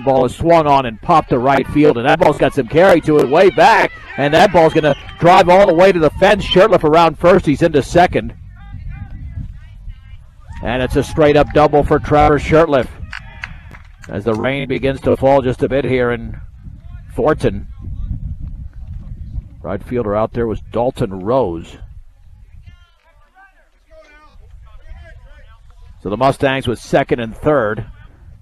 ball is swung on and popped to right field, and that ball's got some carry to it way back, and that ball's going to drive all the way to the fence. Shirtliff around first. He's into second. And it's a straight-up double for Trevor Shirtliff as the rain begins to fall just a bit here in Thornton. Right fielder out there was Dalton Rose. So the Mustangs with second and third,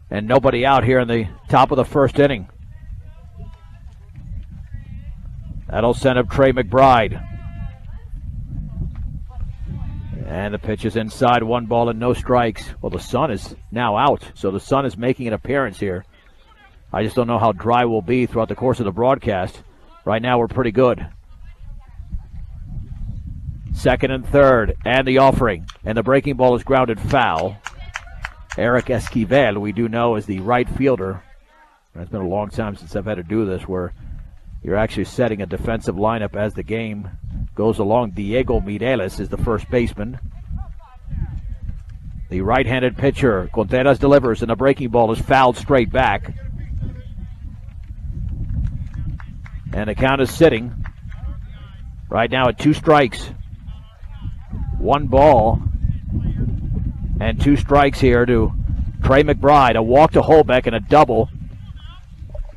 and nobody out here in the top of the first inning. That'll send up Trey McBride. And the pitch is inside, 1 ball and no strikes. Well, the sun is now out, so the sun is making an appearance here. I just don't know how dry we'll be throughout the course of the broadcast. Right now we're pretty good. Second and third, and the offering. And the breaking ball is grounded foul. Eric Esquivel, we do know, is the right fielder. It's been a long time since I've had to do this, where you're actually setting a defensive lineup as the game goes along. Diego Mireles is the first baseman. The right-handed pitcher, Contreras, delivers, and the breaking ball is fouled straight back. And the count is sitting right now at 2 strikes. 1 ball and 2 strikes here to Trey McBride. A walk to Holbeck and a double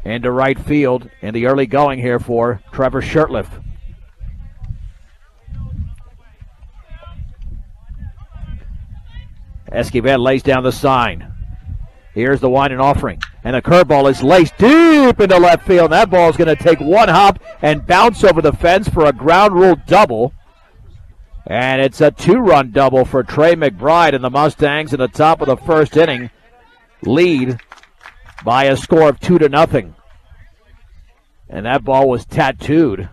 into right field in the early going here for Trevor Shirtliff. Esquivel lays down the sign. Here's the winding offering. And the curveball is laced deep into left field. That ball is going to take 1 hop and bounce over the fence for a ground rule double. And it's a 2-run double for Trey McBride, and the Mustangs in the top of the first inning lead by a score of 2-0. And that ball was tattooed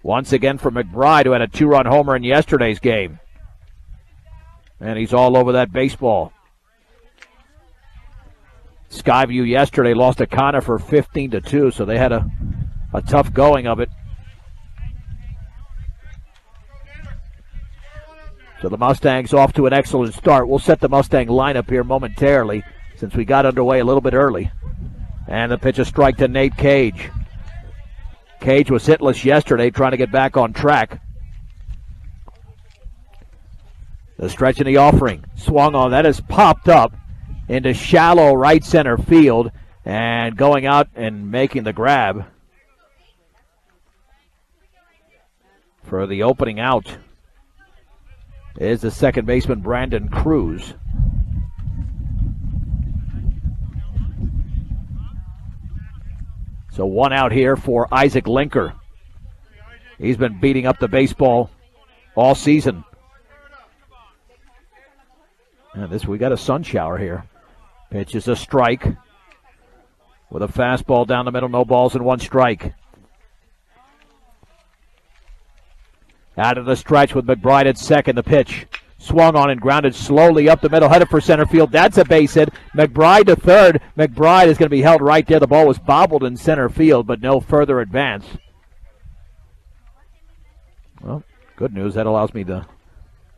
once again for McBride, who had a 2-run homer in yesterday's game. And he's all over that baseball. Skyview yesterday lost to Conifer 15-2, so they had a tough going of it. So the Mustangs off to an excellent start. We'll set the Mustang lineup here momentarily since we got underway a little bit early. And the pitch, a strike to Nate Cage. Cage was hitless yesterday, trying to get back on track. The stretch in the offering. Swung on. That is popped up into shallow right center field. And going out and making the grab for the opening out is the second baseman, Brandon Cruz. So 1 out here for Isaac Linker. He's been beating up the baseball all season. And we got a sun shower here. Pitch is a strike with a fastball down the middle, no balls and 1 strike. Out of the stretch with McBride at second. The pitch swung on and grounded slowly up the middle, headed for center field. That's a base hit. McBride to third. McBride is going to be held right there. The ball was bobbled in center field, but no further advance. Well, good news. That allows me to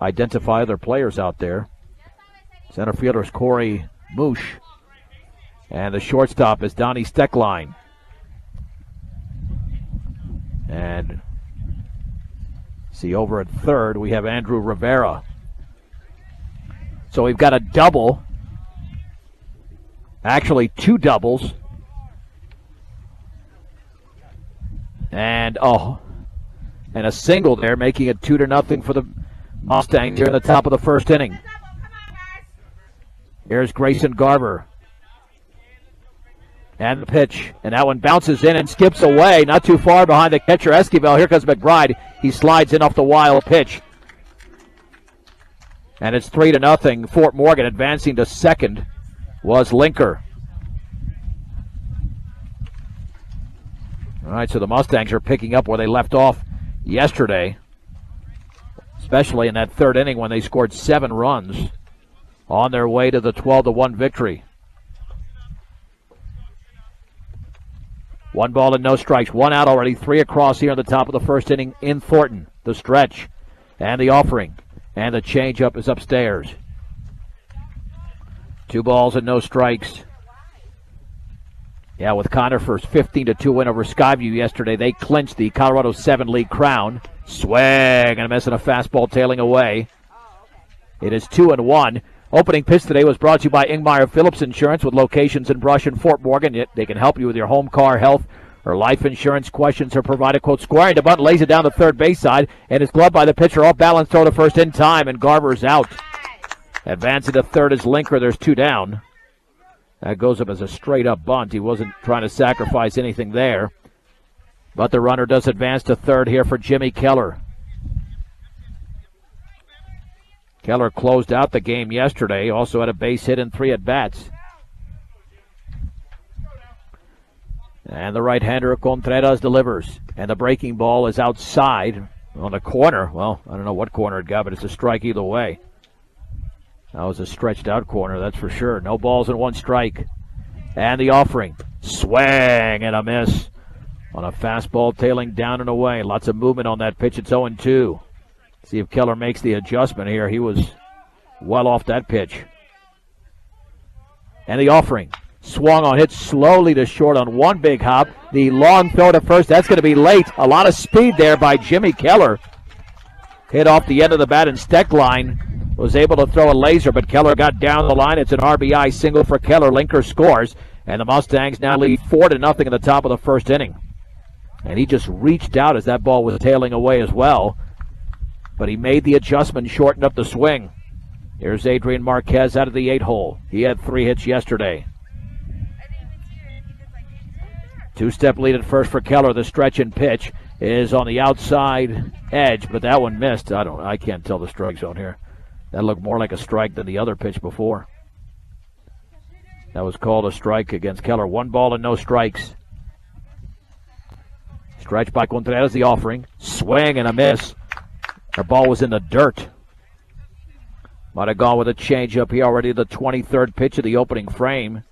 identify other players out there. Center fielder is Corey Moosh. And the shortstop is Donnie Steckline. And see, over at third, we have Andrew Rivera. So we've got a double. Actually, 2 doubles. And a single there, making it 2-0 for the Mustangs here in the top of the first inning. Here's Grayson Garber. And the pitch. And that one bounces in and skips away. Not too far behind the catcher, Esquivel. Here comes McBride. He slides in off the wild pitch. And it's 3-0. Fort Morgan advancing to second was Linker. All right, so the Mustangs are picking up where they left off yesterday, especially in that third inning when they scored 7 runs on their way to the 12-1 victory. 1 ball and no strikes. 1 out already. 3 across here in the top of the first inning in Thornton. The stretch and the offering. And the changeup is upstairs. 2 balls and no strikes. Yeah, with Conifer's 15-2 win over Skyview yesterday, they clinched the Colorado 7 League crown. Swing and a miss and a fastball tailing away. It is 2-1. Opening pitch today was brought to you by Ingmeyer Phillips Insurance with locations in Brush and Fort Morgan. They can help you with your home, car, health, or life insurance questions or provide a quote. Squaring to bunt, lays it down the third base side, and is gloved by the pitcher. Off balance, throw to first in time, and Garver's out. Advancing to third is Linker. There's 2 down. That goes up as a straight-up bunt. He wasn't trying to sacrifice anything there. But the runner does advance to third here for Jimmy Keller. Keller closed out the game yesterday. Also had a base hit and 3 at-bats. And the right-hander Contreras delivers. And the breaking ball is outside on the corner. Well, I don't know what corner it got, but it's a strike either way. That was a stretched-out corner, that's for sure. No balls and 1 strike. And the offering. Swing and a miss on a fastball tailing down and away. Lots of movement on that pitch. It's 0-2. See if Keller makes the adjustment here. He was well off that pitch. And the offering. Swung on, hit slowly to short on 1 big hop. The long throw to first. That's going to be late. A lot of speed there by Jimmy Keller. Hit off the end of the bat and Steckline was able to throw a laser, but Keller got down the line. It's an RBI single for Keller. Linker scores, and the Mustangs now lead 4-0 in the top of the first inning. And he just reached out as that ball was tailing away as well. But he made the adjustment, shortened up the swing. Here's Adrian Marquez out of the 8-hole. He had 3 hits yesterday. 2-step lead at first for Keller. The stretch and pitch is on the outside edge, but that one missed. I can't tell the strike zone here. That looked more like a strike than the other pitch before. That was called a strike against Keller. 1 ball and no strikes. Stretch by Contreras, the offering. Swing and a miss. Our ball was in the dirt. Might have gone with a changeup here already. The 23rd pitch of the opening frame.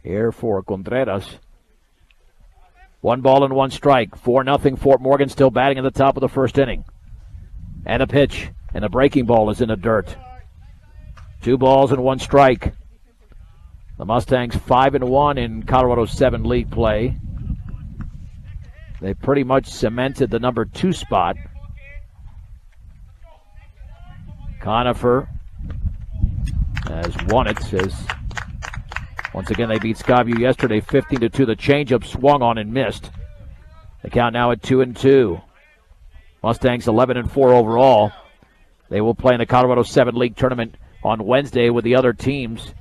Here for Contreras. 1 ball and 1 strike. 4-0. Fort Morgan still batting in the top of the first inning. And a pitch. And the breaking ball is in the dirt. 2 balls and 1 strike. The Mustangs 5-1 in Colorado 7 League play. They pretty much cemented the number 2 spot. Conifer has won it. Once again, they beat Skyview yesterday 15-2. The changeup swung on and missed. The count now at 2-2. Mustangs 11-4 overall. They will play in the Colorado 7 League tournament on Wednesday with the other teams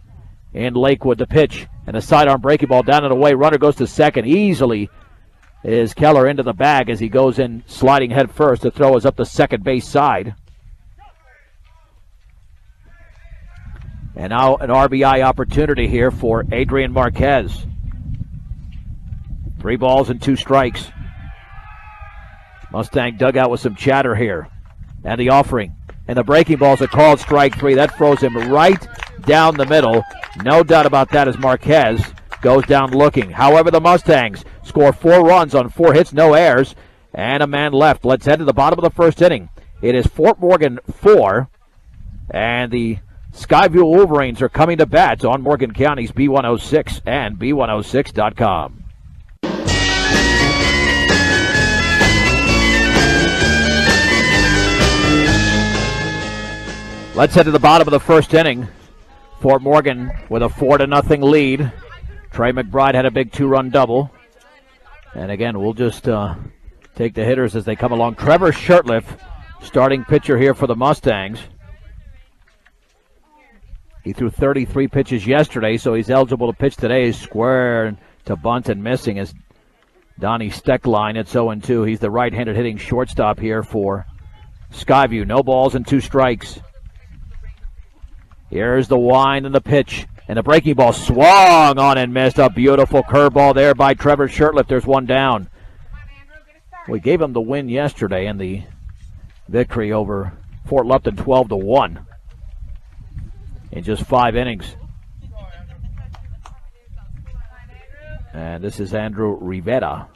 in Lakewood. The pitch and a sidearm breaking ball down and away. Runner goes to second. Easily is Keller into the bag as he goes in sliding head first. The throw is up the second base side. And now an RBI opportunity here for Adrian Marquez. 3 balls and 2 strikes. Mustang dugout with some chatter here. And the offering. And the breaking ball is a called strike 3. That throws him right down the middle. No doubt about that as Marquez goes down looking. However, the Mustangs score 4 runs on 4 hits, no errors, and a man left. Let's head to the bottom of the first inning. It is Fort Morgan 4, and the Skyview Wolverines are coming to bat on Morgan County's B106 and B106.com. Let's head to the bottom of the first inning. Fort Morgan with a 4-0 lead. Trey McBride had a big 2-run double. And again, we'll just take the hitters as they come along. Trevor Shurtleff, starting pitcher here for the Mustangs. He threw 33 pitches yesterday, so he's eligible to pitch today. He's square to bunt and missing is Donnie Steckline. It's 0-2. He's the right-handed hitting shortstop here for Skyview. No balls and 2 strikes. Here's the wind and the pitch. And the breaking ball swung on and missed. A beautiful curveball there by Trevor Shurtleff. There's 1 down. We gave him the win yesterday in the victory over Fort Lupton 12-1 in just 5 innings. And this is Andrew Rivera.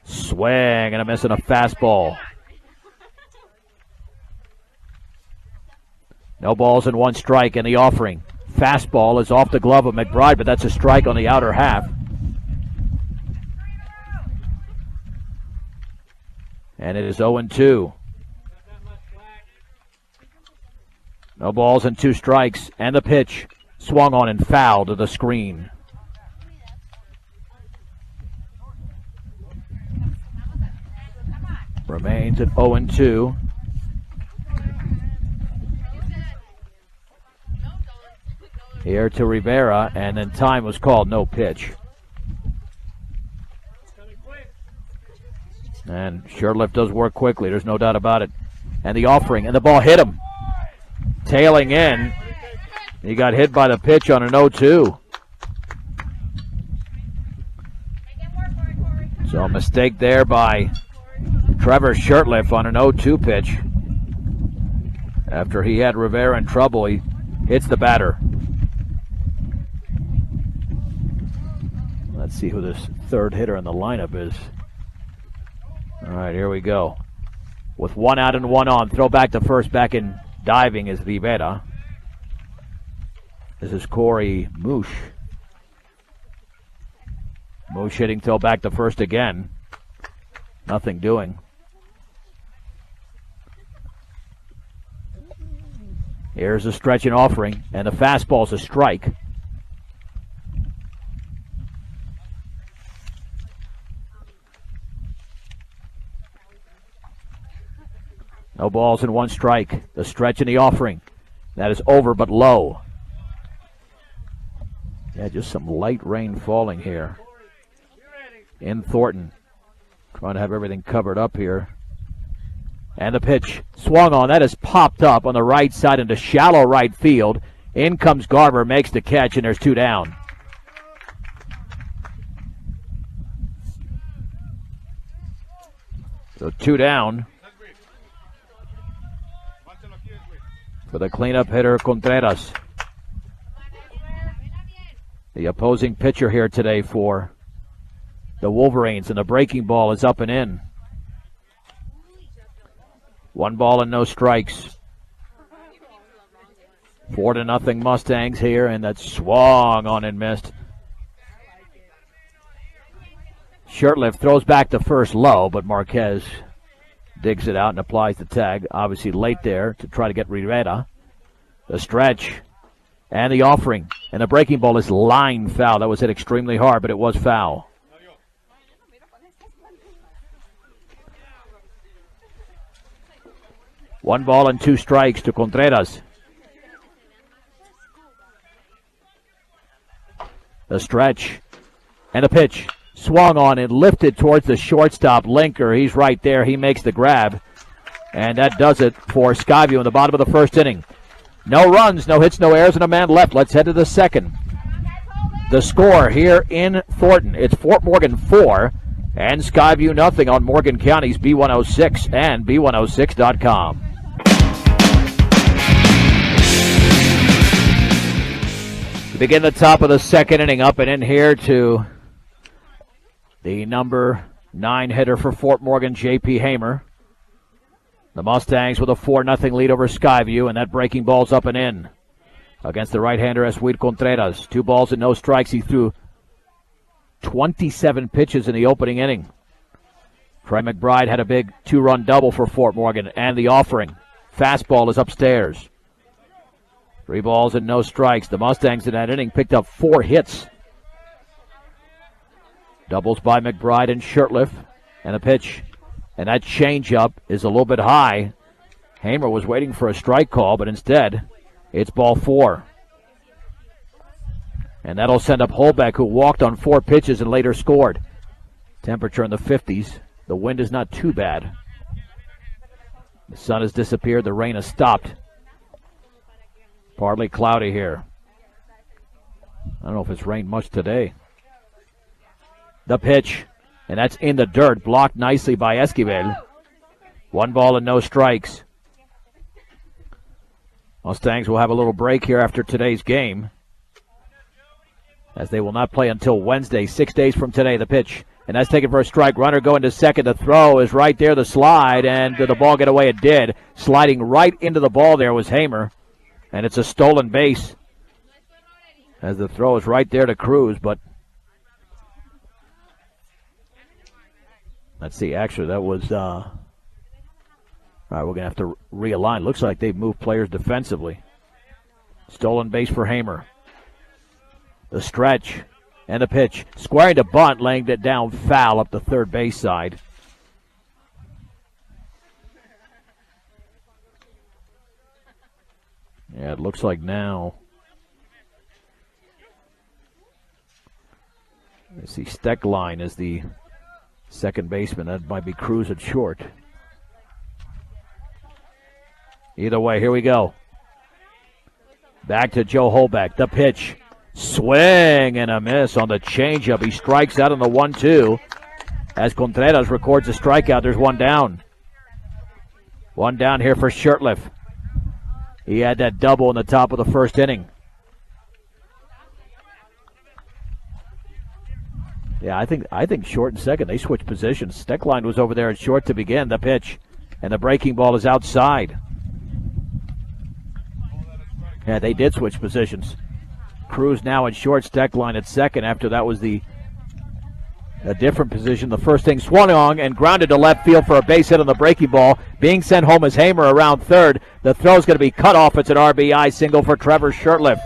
Swing and a miss and a fastball. No balls and 1 strike, and the offering. fastball is off the glove of McBride, but that's a strike on the outer half. And it is 0-2. No balls and 2 strikes, and the pitch swung on and fouled to the screen. Remains at 0-2. Here to Rivera, and then time was called, no pitch. And Shirtliff does work quickly, there's no doubt about it. And the offering, and the ball hit him. Tailing in, he got hit by the pitch on an 0-2. So a mistake there by Trevor Shirtliff on an 0-2 pitch. After he had Rivera in trouble, he hits the batter. Let's see who this third hitter in the lineup is. All right, here we go. With 1 out and 1 on, throw back to first, back in diving is Rivera. This is Corey Moosh. Moosh hitting throw back to first again. Nothing doing. Here's a stretch and offering, and the fastball's a strike. No balls and 1 strike. The stretch and the offering. That is over but low. Yeah, just some light rain falling here in Thornton. Trying to have everything covered up here. And the pitch swung on. That is popped up on the right side into shallow right field. In comes Garber, makes the catch, and there's 2 down. So 2 down for the cleanup hitter, Contreras. The opposing pitcher here today for the Wolverines, and the breaking ball is up and in. 1 ball and no strikes. 4-0 Mustangs here, and that swung on and missed. Shirtliff throws back to first low, but Marquez digs it out and applies the tag. Obviously late there to try to get Rivera. The stretch and the offering, and the breaking ball is line foul. That was hit extremely hard, but it was foul. One ball and 2 strikes to Contreras. The stretch and the pitch swung on and lifted towards the shortstop, Linker. He's right there. He makes the grab. And that does it for Skyview in the bottom of the first inning. No runs, no hits, no errors, and a man left. Let's head to the second. The score here in Thornton. It's Fort Morgan 4 and Skyview nothing on Morgan County's B106 and B106.com. To begin the top of the second inning, up and in here to the number 9 hitter for Fort Morgan, J.P. Hamer. The Mustangs with a 4-0 lead over Skyview, and that breaking ball's up and in. Against the right-hander, Eswid Contreras. 2 balls and no strikes. He threw 27 pitches in the opening inning. Trey McBride had a big 2-run double for Fort Morgan, and the offering. Fastball is upstairs. 3 balls and no strikes. The Mustangs in that inning picked up 4 hits. Doubles by McBride and Shirtliff, and a pitch. And that changeup is a little bit high. Hamer was waiting for a strike call, but instead, it's ball 4. And that'll send up Holbeck, who walked on 4 pitches and later scored. Temperature in the 50s. The wind is not too bad. The sun has disappeared. The rain has stopped. Partly cloudy here. I don't know if it's rained much today. The pitch, and that's in the dirt, blocked nicely by Esquivel. 1 ball and no strikes. Mustangs will have a little break here after today's game, as they will not play until Wednesday, 6 days from today. The pitch, and that's taken for a strike. Runner going to second. The throw is right there, the slide, and did the ball get away? It did. Sliding right into the ball there was Hamer, and it's a stolen base. as the throw is right there to Cruz, but let's see, actually that was, all right, we're going to have to realign. Looks like they've moved players defensively. Stolen base for Hamer. The stretch and the pitch. Squaring to bunt, laying it down foul up the third base side. Yeah, it looks like now. I see Steckline is the second baseman. That might be Cruz at short. Either way, here we go. Back to Joe Holbeck. The pitch. Swing and a miss on the changeup. He strikes out on the 1-2. As Contreras records a strikeout, there's one down. One down here for Shirtliff. He had that double in the top of the first inning. Yeah, I think short and second, they switched positions. Steckline was over there at short to begin. The pitch. And the breaking ball is outside. Yeah, they did switch positions. Cruz now at short, Steckline at second. After that was a different position. The first thing swung on and grounded to left field for a base hit on the breaking ball. Being sent home is Hamer around third. The throw's going to be cut off. It's an RBI single for Trevor Shirtliff.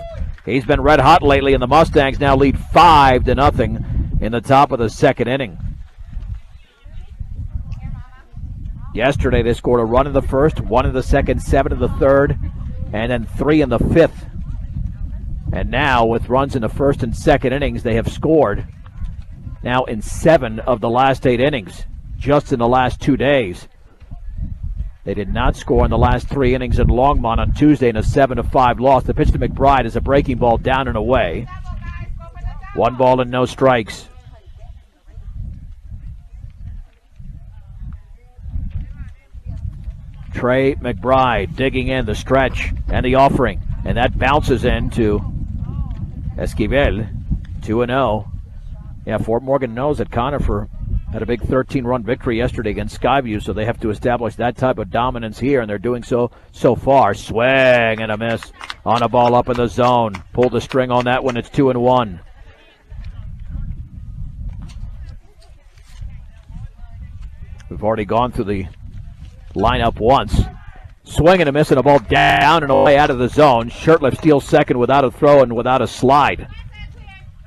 He's been red hot lately, and the Mustangs now lead 5-0 in the top of the second inning. Yesterday they scored a run in the first, 1 in the second, 7 in the third, and then 3 in the fifth. And now, with runs in the first and second innings, they have scored now in 7 of the last 8 innings, just in the last 2 days. They did not score in the last 3 innings at Longmont on Tuesday in a 7-5 loss. The pitch to McBride is a breaking ball down and away. 1 ball and no strikes. Trey McBride digging in the stretch and the offering. And that bounces into Esquivel, 2-0. Yeah, Fort Morgan knows that Conifer had a big 13-run victory yesterday against Skyview, so they have to establish that type of dominance here, and they're doing so far. Swing and a miss on a ball up in the zone. Pull the string on that one. It's 2-1. We've already gone through the lineup once. Swing and a miss and a ball down and away out of the zone. Shirtliff steals second without a throw and without a slide.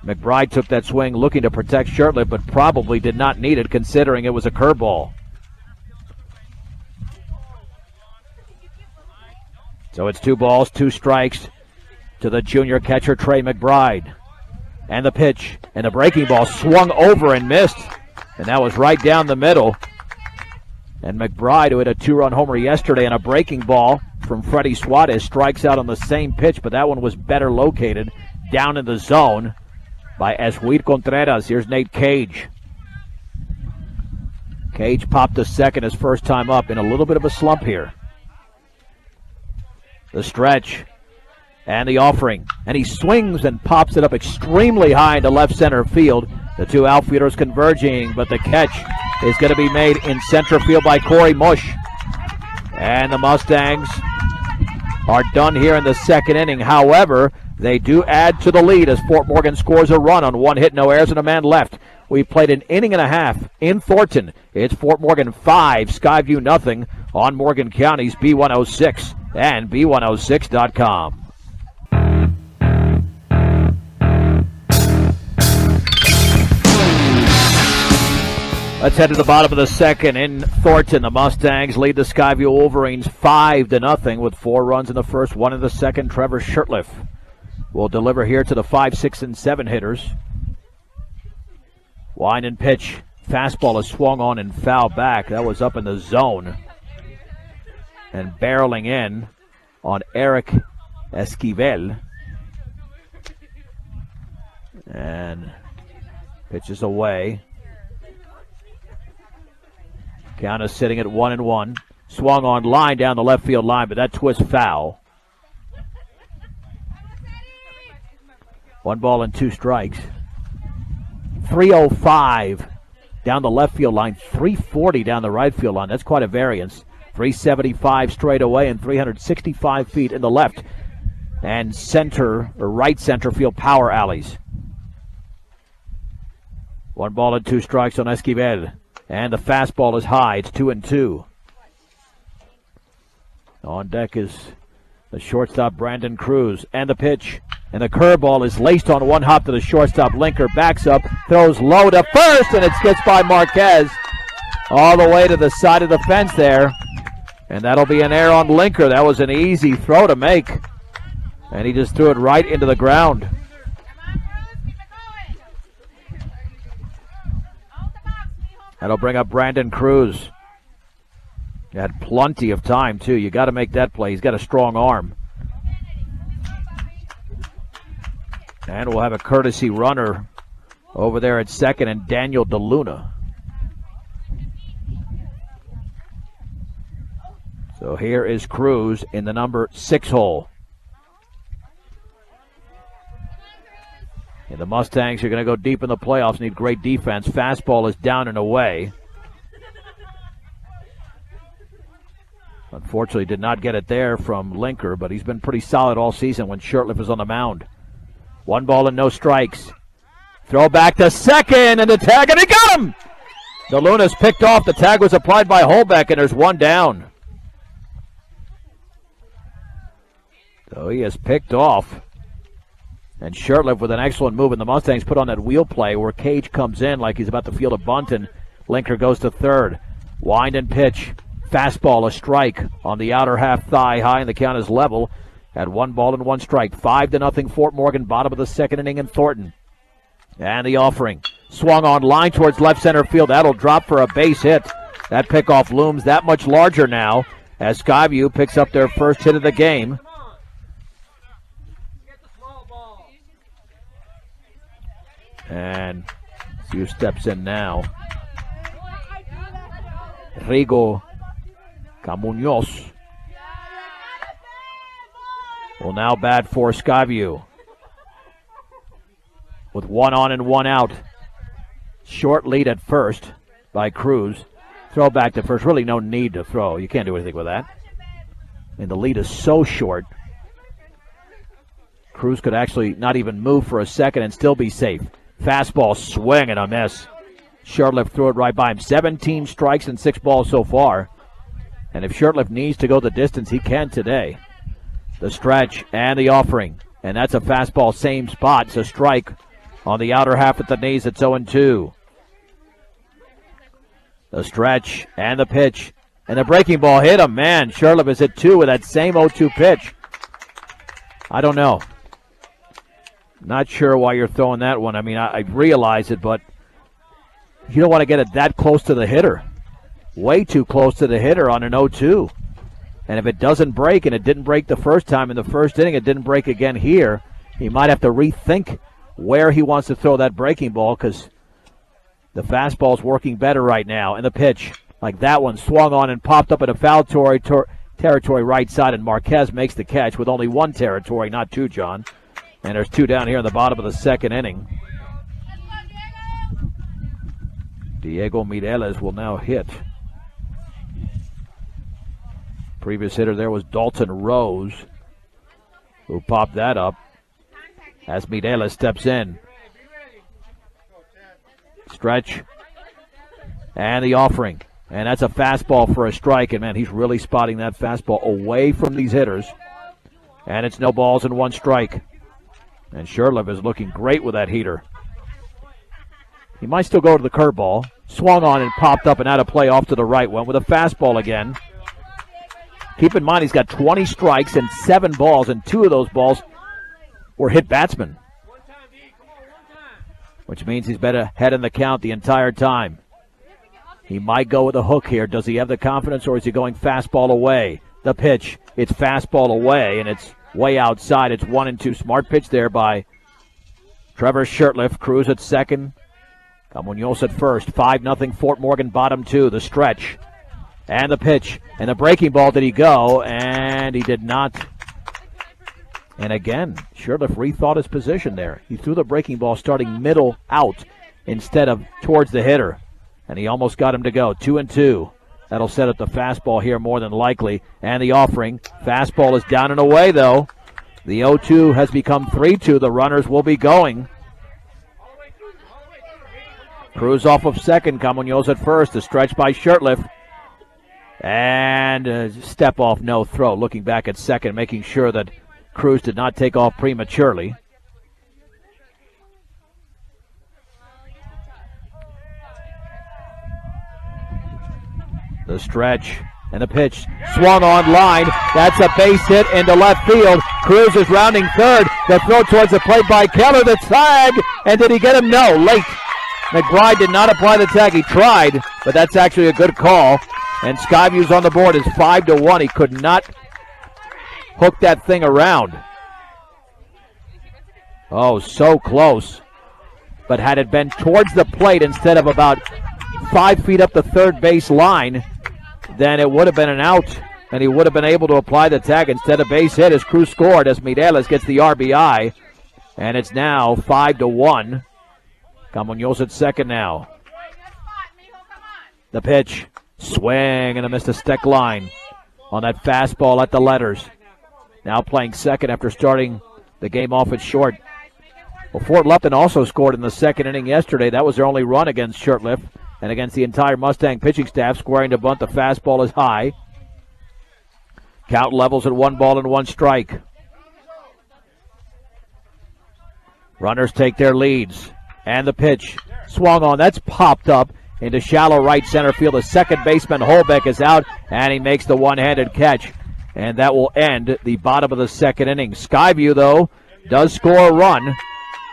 McBride took that swing looking to protect Shirtliff, but probably did not need it considering it was a curveball. So it's 2 balls, 2 strikes to the junior catcher Trey McBride. And the pitch and the breaking ball swung over and missed. And that was right down the middle. And McBride, who had a 2-run homer yesterday and a breaking ball from Freddie Suarez, strikes out on the same pitch, but that one was better located down in the zone by Esquid Contreras. Here's Nate Cage. Cage popped to second his first time up in a little bit of a slump here. The stretch and the offering. And he swings and pops it up extremely high into left center field. The 2 outfielders converging, but the catch is going to be made in center field by Corey Mush. And the Mustangs are done here in the second inning. However, they do add to the lead as Fort Morgan scores a run on 1 hit, no errors, and a man left. We played an inning and a half in Thornton. It's Fort Morgan 5, Skyview nothing on Morgan County's B106 and B106.com. Let's head to the bottom of the second in Thornton. The Mustangs lead the Skyview Wolverines 5-0 with 4 runs in the first, 1 in the second. Trevor Shirtliff will deliver here to the 5, 6, and 7 hitters. Wind and pitch. Fastball is swung on and foul back. That was up in the zone. And barreling in on Eric Esquivel. And pitches away. Count is sitting at 1-1. Swung on line down the left field line, but that twist foul. 1 ball and 2 strikes. 305 down the left field line, 340 down the right field line. That's quite a variance. 375 straight away and 365 feet in the left. and center or right center field power alleys. 1 ball and 2 strikes on Esquivel. And the fastball is high. It's 2-2. On deck is the shortstop, Brandon Cruz. And the pitch. And the curveball is laced on 1 hop to the shortstop. Linker backs up, throws low to first, and it skips by Marquez all the way to the side of the fence there. And that'll be an error on Linker. That was an easy throw to make. And he just threw it right into the ground. That'll bring up Brandon Cruz. He had plenty of time, too. You got to make that play. He's got a strong arm. And we'll have a courtesy runner over there at second, and Daniel DeLuna. So here is Cruz in the number 6 hole. And the Mustangs are going to go deep in the playoffs, need great defense. Fastball is down and away. Unfortunately, did not get it there from Linker, but he's been pretty solid all season when Shurtleff is on the mound. 1 ball and no strikes. Throw back to second, and the tag, and he got him! DeLuna's picked off. The tag was applied by Holbeck, and there's 1 down. So he has picked off. And Shurtleff with an excellent move, and the Mustangs put on that wheel play where Cage comes in like he's about to field a bunt, and Linker goes to third. Wind and pitch. Fastball, a strike on the outer half thigh, high, and the count is level at 1 ball and 1 strike. 5-0 Fort Morgan, bottom of the second inning in Thornton. And the offering. Swung on line towards left center field. That'll drop for a base hit. That pickoff looms that much larger now as Skyview picks up their first hit of the game. And Sue steps in now. Rigo Camuñoz will now bat for Skyview. With 1 on and 1 out. Short lead at first by Cruz. Throw back to first. Really no need to throw. You can't do anything with that. And the lead is so short. Cruz could actually not even move for a second and still be safe. Fastball swing and a miss. Shurtleff threw it right by him. 17 strikes and 6 balls so far. And if Shurtleff needs to go the distance, he can today. The stretch and the offering. And that's a fastball, same spot. It's a strike on the outer half at the knees. It's 0-2. The stretch and the pitch. And the breaking ball hit him. Man, Shurtleff is at 2 with that same 0-2 pitch. I don't know. Not sure why you're throwing that one. I mean, I realize it, but you don't want to get it that close to the hitter. Way too close to the hitter on an 0-2. And if it doesn't break, and it didn't break the first time in the first inning, it didn't break again here, he might have to rethink where he wants to throw that breaking ball because the fastball's working better right now. And the pitch, like that one, swung on and popped up in a foul territory right side, and Marquez makes the catch with only 1 territory, not 2, John. And there's 2 down here in the bottom of the second inning. Diego Mireles will now hit. Previous hitter there was Dalton Rose, who popped that up as Mireles steps in. Stretch. And the offering. And that's a fastball for a strike. And, man, he's really spotting that fastball away from these hitters. And it's no balls and 1 strike. And Shurtleff is looking great with that heater. He might still go to the curveball. Swung on and popped up and out of play off to the right. Went with a fastball again. Keep in mind he's got 20 strikes and 7 balls, and 2 of those balls were hit batsmen. Which means he's been ahead in the count the entire time. He might go with a hook here. Does he have the confidence, or is he going fastball away? The pitch, it's fastball away, and it's way outside. It's 1-2. Smart pitch there by Trevor Shurtleff. Cruz at second. Camuñoz at first. 5-0 Fort Morgan, bottom 2. The stretch. And the pitch. And the breaking ball, did he go? And he did not. And again, Shurtleff rethought his position there. He threw the breaking ball starting middle out instead of towards the hitter. And he almost got him to go. 2-2. That'll set up the fastball here more than likely. And the offering. Fastball is down and away, though. The 0-2 has become 3-2. The runners will be going. Cruz off of second. Camuñoz at first. A stretch by Shirtliff. And a step off, no throw. Looking back at second, making sure that Cruz did not take off prematurely. The stretch and the pitch swung on line. That's a base hit into left field. Cruz is rounding third. The throw towards the plate by Keller. The tag. And did he get him? No. Late. McBride did not apply the tag. He tried, but that's actually a good call. And Skyview's on the board. It's 5-1. He could not hook that thing around. Oh, so close. But had it been towards the plate instead of about 5 feet up the third base line, then it would have been an out, and he would have been able to apply the tag instead of base hit as Cruz scored, as Mireles gets the RBI. And it's now 5-1. Camuñoz at second now. The pitch. Swing and a missed a stick line on that fastball at the letters. Now playing second after starting the game off at short. Well, Fort Lupton also scored in the second inning yesterday. That was their only run against Shirtliff and against the entire Mustang pitching staff, squaring to bunt. The fastball is high. Count levels at 1-1 strike. Runners take their leads. And the pitch swung on. That's popped up into shallow right center field. The second baseman Holbeck is out, and he makes the one-handed catch. And that will end the bottom of the second inning. Skyview, though, does score a run.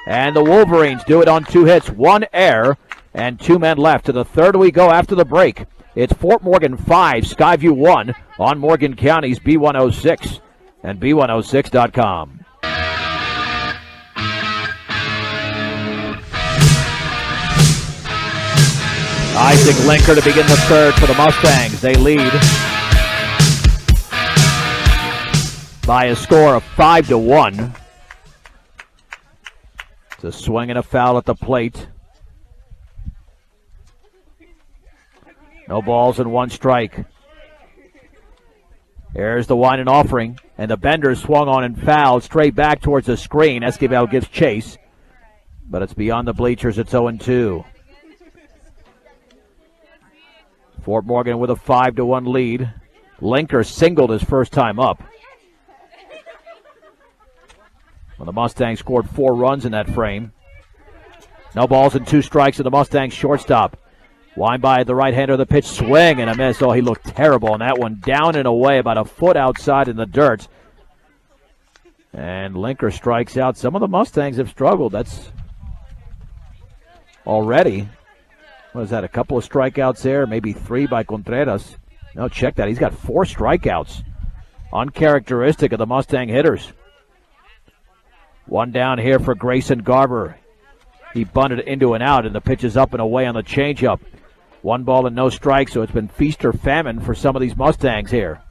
And the Wolverines do it on 2 hits, 1 error, and 2 men left. To the third we go after the break. It's Fort Morgan 5, Skyview 1 on Morgan County's B106 and B106.com. Isaac Linker to begin the third for the Mustangs. They lead by a score of 5-1. It's a swing and a foul at the plate. No balls and 1 strike. There's the wine and offering, and the bender swung on and fouled straight back towards the screen. Esquivel gives chase, but it's beyond the bleachers. It's 0-2. Fort Morgan with a 5-1 lead. Linker singled his first time up. Well, the Mustangs scored 4 runs in that frame. No balls and 2 strikes to the Mustangs shortstop. Line by the right-hander, the pitch, swing and a miss. Oh, he looked terrible on that one. Down and away, about a foot outside in the dirt. And Linker strikes out. Some of the Mustangs have struggled. That's already, what is that, a couple of strikeouts there? Maybe 3 by Contreras. No, check that. He's got 4 strikeouts. Uncharacteristic of the Mustang hitters. 1 down here for Grayson Garber. He bunted into an out, and the pitch is up and away on the changeup. 1 ball and no strikes, so it's been feast or famine for some of these Mustangs here.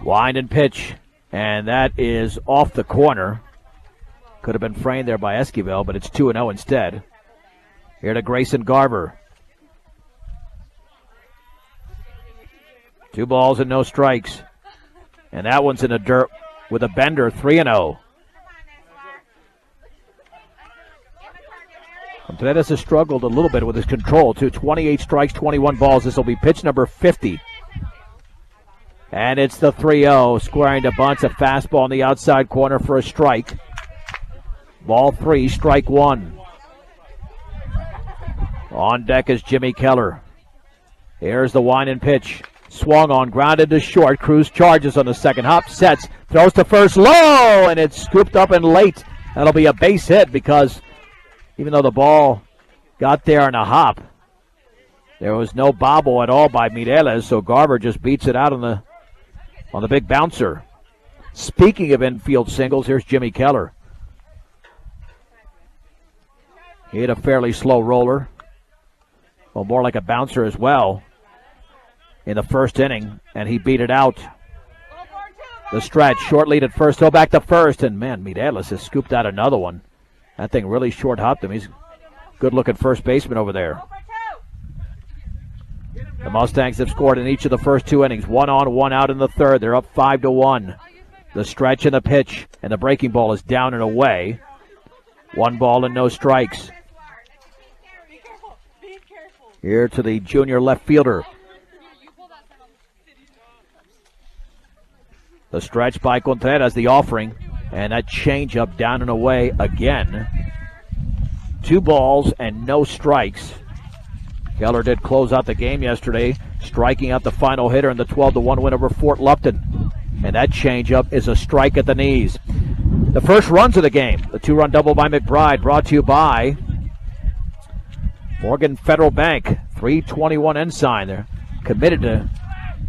Wind and pitch, and that is off the corner. Could have been framed there by Esquivel, but it's 2-0 instead. Here to Grayson Garber. 2 balls and no strikes. And that one's in the dirt with a bender, 3-0. Contreras has struggled a little bit with his control, too. 28 strikes, 21 balls. This will be pitch number 50. And it's the 3-0. Squaring to bunts, a fastball in the outside corner for a strike. Ball 3, strike 1. On deck is Jimmy Keller. Here's the wind and pitch. Swung on, grounded to short. Cruz charges on the second hop, sets, throws to first low, and it's scooped up and late. That'll be a base hit because even though the ball got there in a hop, there was no bobble at all by Mireles, so Garber just beats it out on the big bouncer. Speaking of infield singles, here's Jimmy Keller. He hit a fairly slow roller. Well, more like a bouncer as well in the first inning, and he beat it out. The stretch, short lead at first, go back to first, and man, Mireles has scooped out another one. That thing really short hopped him. He's a good-looking first baseman over there. The Mustangs have scored in each of the first 2 innings. 1 on, 1 out in the third. They're up 5-1. The stretch and the pitch, and the breaking ball is down and away. 1 ball and no strikes. Here to the junior left fielder. The stretch by Contreras, the offering, and that changeup down and away again. 2 balls and no strikes. Keller did close out the game yesterday, striking out the final hitter in the 12-1 win over Fort Lupton. And that changeup is a strike at the knees. The first runs of the game, the 2-run double by McBride, brought to you by Morgan Federal Bank. 321 Ensign. They're committed to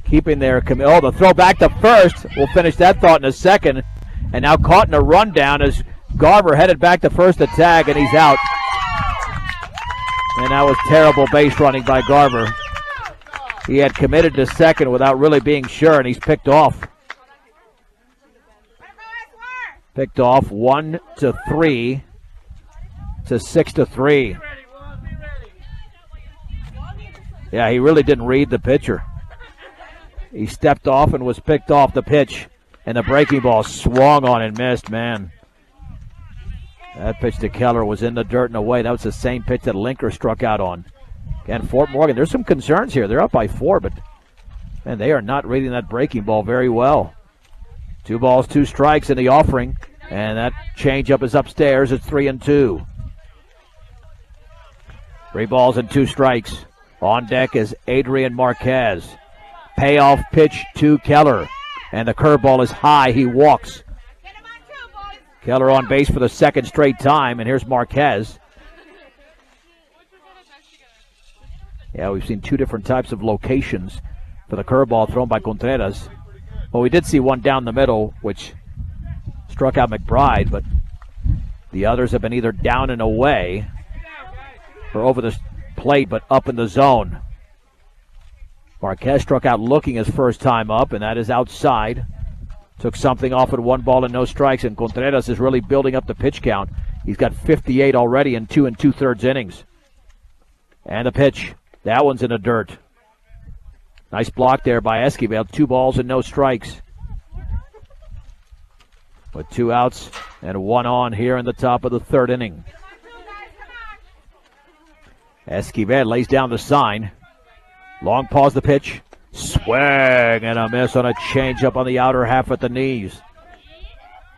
keeping their the throw back to first. We'll finish that thought in a second. And now caught in a rundown as Garver headed back to first to tag, and he's out. And that was terrible base running by Garver. He had committed to second without really being sure, and he's picked off. Picked off 1-3 to 6-3. Yeah, he really didn't read the pitcher. He stepped off and was picked off the pitch, and the breaking ball swung on and missed, man. That pitch to Keller was in the dirt and away. That was the same pitch that Linker struck out on. Again, Fort Morgan, there's some concerns here. They're up by 4, but, man, they are not reading that breaking ball very well. 2 balls, 2 strikes in the offering, and that changeup is upstairs. It's 3-2. 3 balls and 2 strikes. On deck is Adrian Marquez. Payoff pitch to Keller, and the curveball is high. He walks. Keller on base for the second straight time, and here's Marquez. Yeah, we've seen 2 different types of locations for the curveball thrown by Contreras. Well, we did see one down the middle, which struck out McBride, but the others have been either down and away or over the plate, but up in the zone. Marquez struck out looking his first time up, and that is outside. Took something off at 1 ball and no strikes, and Contreras is really building up the pitch count. He's got 58 already in 2 2/3 innings. And the pitch. That one's in the dirt. Nice block there by Esquivel. 2 balls and no strikes. With 2 outs and 1 on here in the top of the 3rd inning. Esquivel lays down the sign. Long pause the pitch. Swing and a miss on a changeup on the outer half at the knees.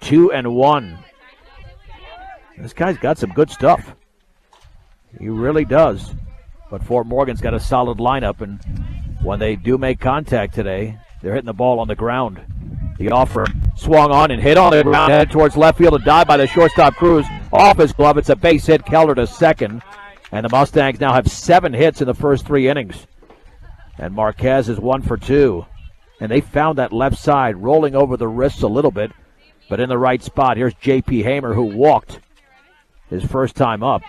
2-1. This guy's got some good stuff. He really does. But Fort Morgan's got a solid lineup, and when they do make contact today, they're hitting the ball on the ground. The offer swung on and hit on the ground, headed towards left field, a dive by the shortstop Cruz. Off his glove, it's a base hit. Keller to second. And the Mustangs now have 7 hits in the first 3 innings. And Marquez is 1 for 2. And they found that left side rolling over the wrists a little bit, but in the right spot. Here's J.P. Hamer, who walked his first time up.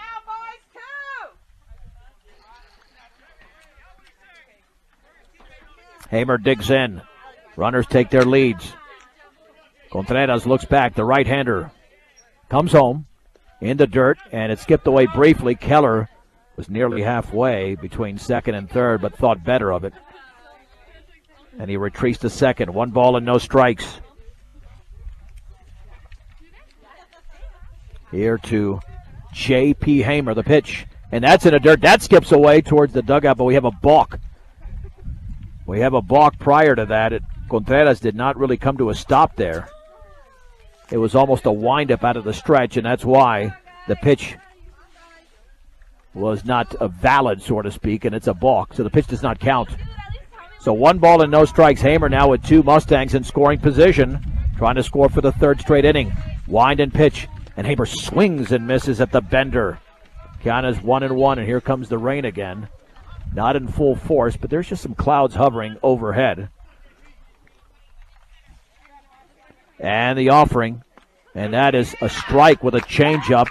Hamer digs in. Runners take their leads. Contreras looks back. The right-hander comes home in the dirt, and it skipped away briefly. Keller was nearly halfway between second and third, but thought better of it. And he retreats to second. 1 ball and no strikes. Here to J.P. Hamer, the pitch. And that's in the dirt. That skips away towards the dugout, but we have a balk. We have a balk prior to that. Contreras did not really come to a stop there. It was almost a windup out of the stretch, and that's why the pitch was not a valid, so to speak, and it's a balk, so the pitch does not count. So 1 ball and no strikes. Hamer now with 2 Mustangs in scoring position, trying to score for the 3rd straight inning. Wind and pitch, and Hamer swings and misses at the bender. Count is 1-1, and here comes the rain again. Not in full force, but there's just some clouds hovering overhead. And the offering, and that is a strike with a changeup,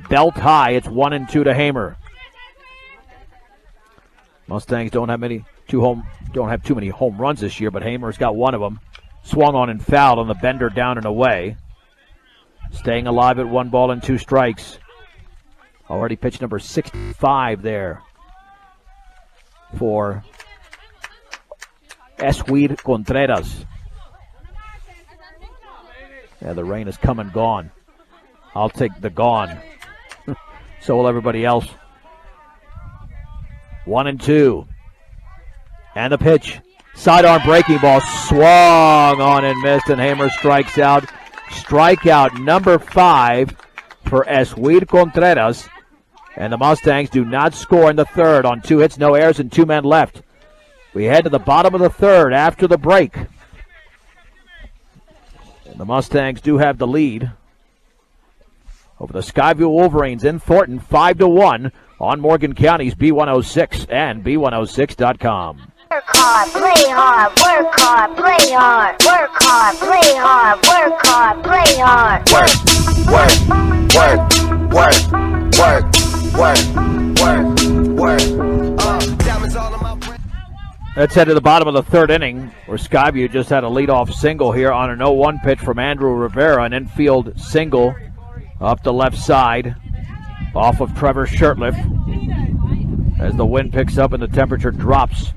belt high. It's 1-2 to Hamer. Mustangs don't have too many home runs this year, but Hamer's got 1 of them. Swung on and fouled on the bender down and away. Staying alive at 1 ball and 2 strikes. Already pitch number 65 there for Esquid Contreras. Yeah, the rain has come and gone. I'll take the gone. So will everybody else. 1-2. And the pitch. Sidearm breaking ball. Swung on and missed, and Hamer strikes out. Strikeout number 5 for Eswir Contreras. And the Mustangs do not score in the third on 2 hits, no errors, and 2 men left. We head to the bottom of the third after the break. And the Mustangs do have the lead over the Skyview Wolverines in Thornton, 5-1 on Morgan County's B106 and B106.com. Work hard, play hard, work hard, play hard, work hard, play hard, work hard, play hard. Work. Diamonds all in my brain. Let's head to the bottom of the third inning, where Skyview just had a leadoff single here on an 0-1 pitch from Andrew Rivera, an infield single up the left side off of Trevor Shirtliff as the wind picks up and the temperature drops.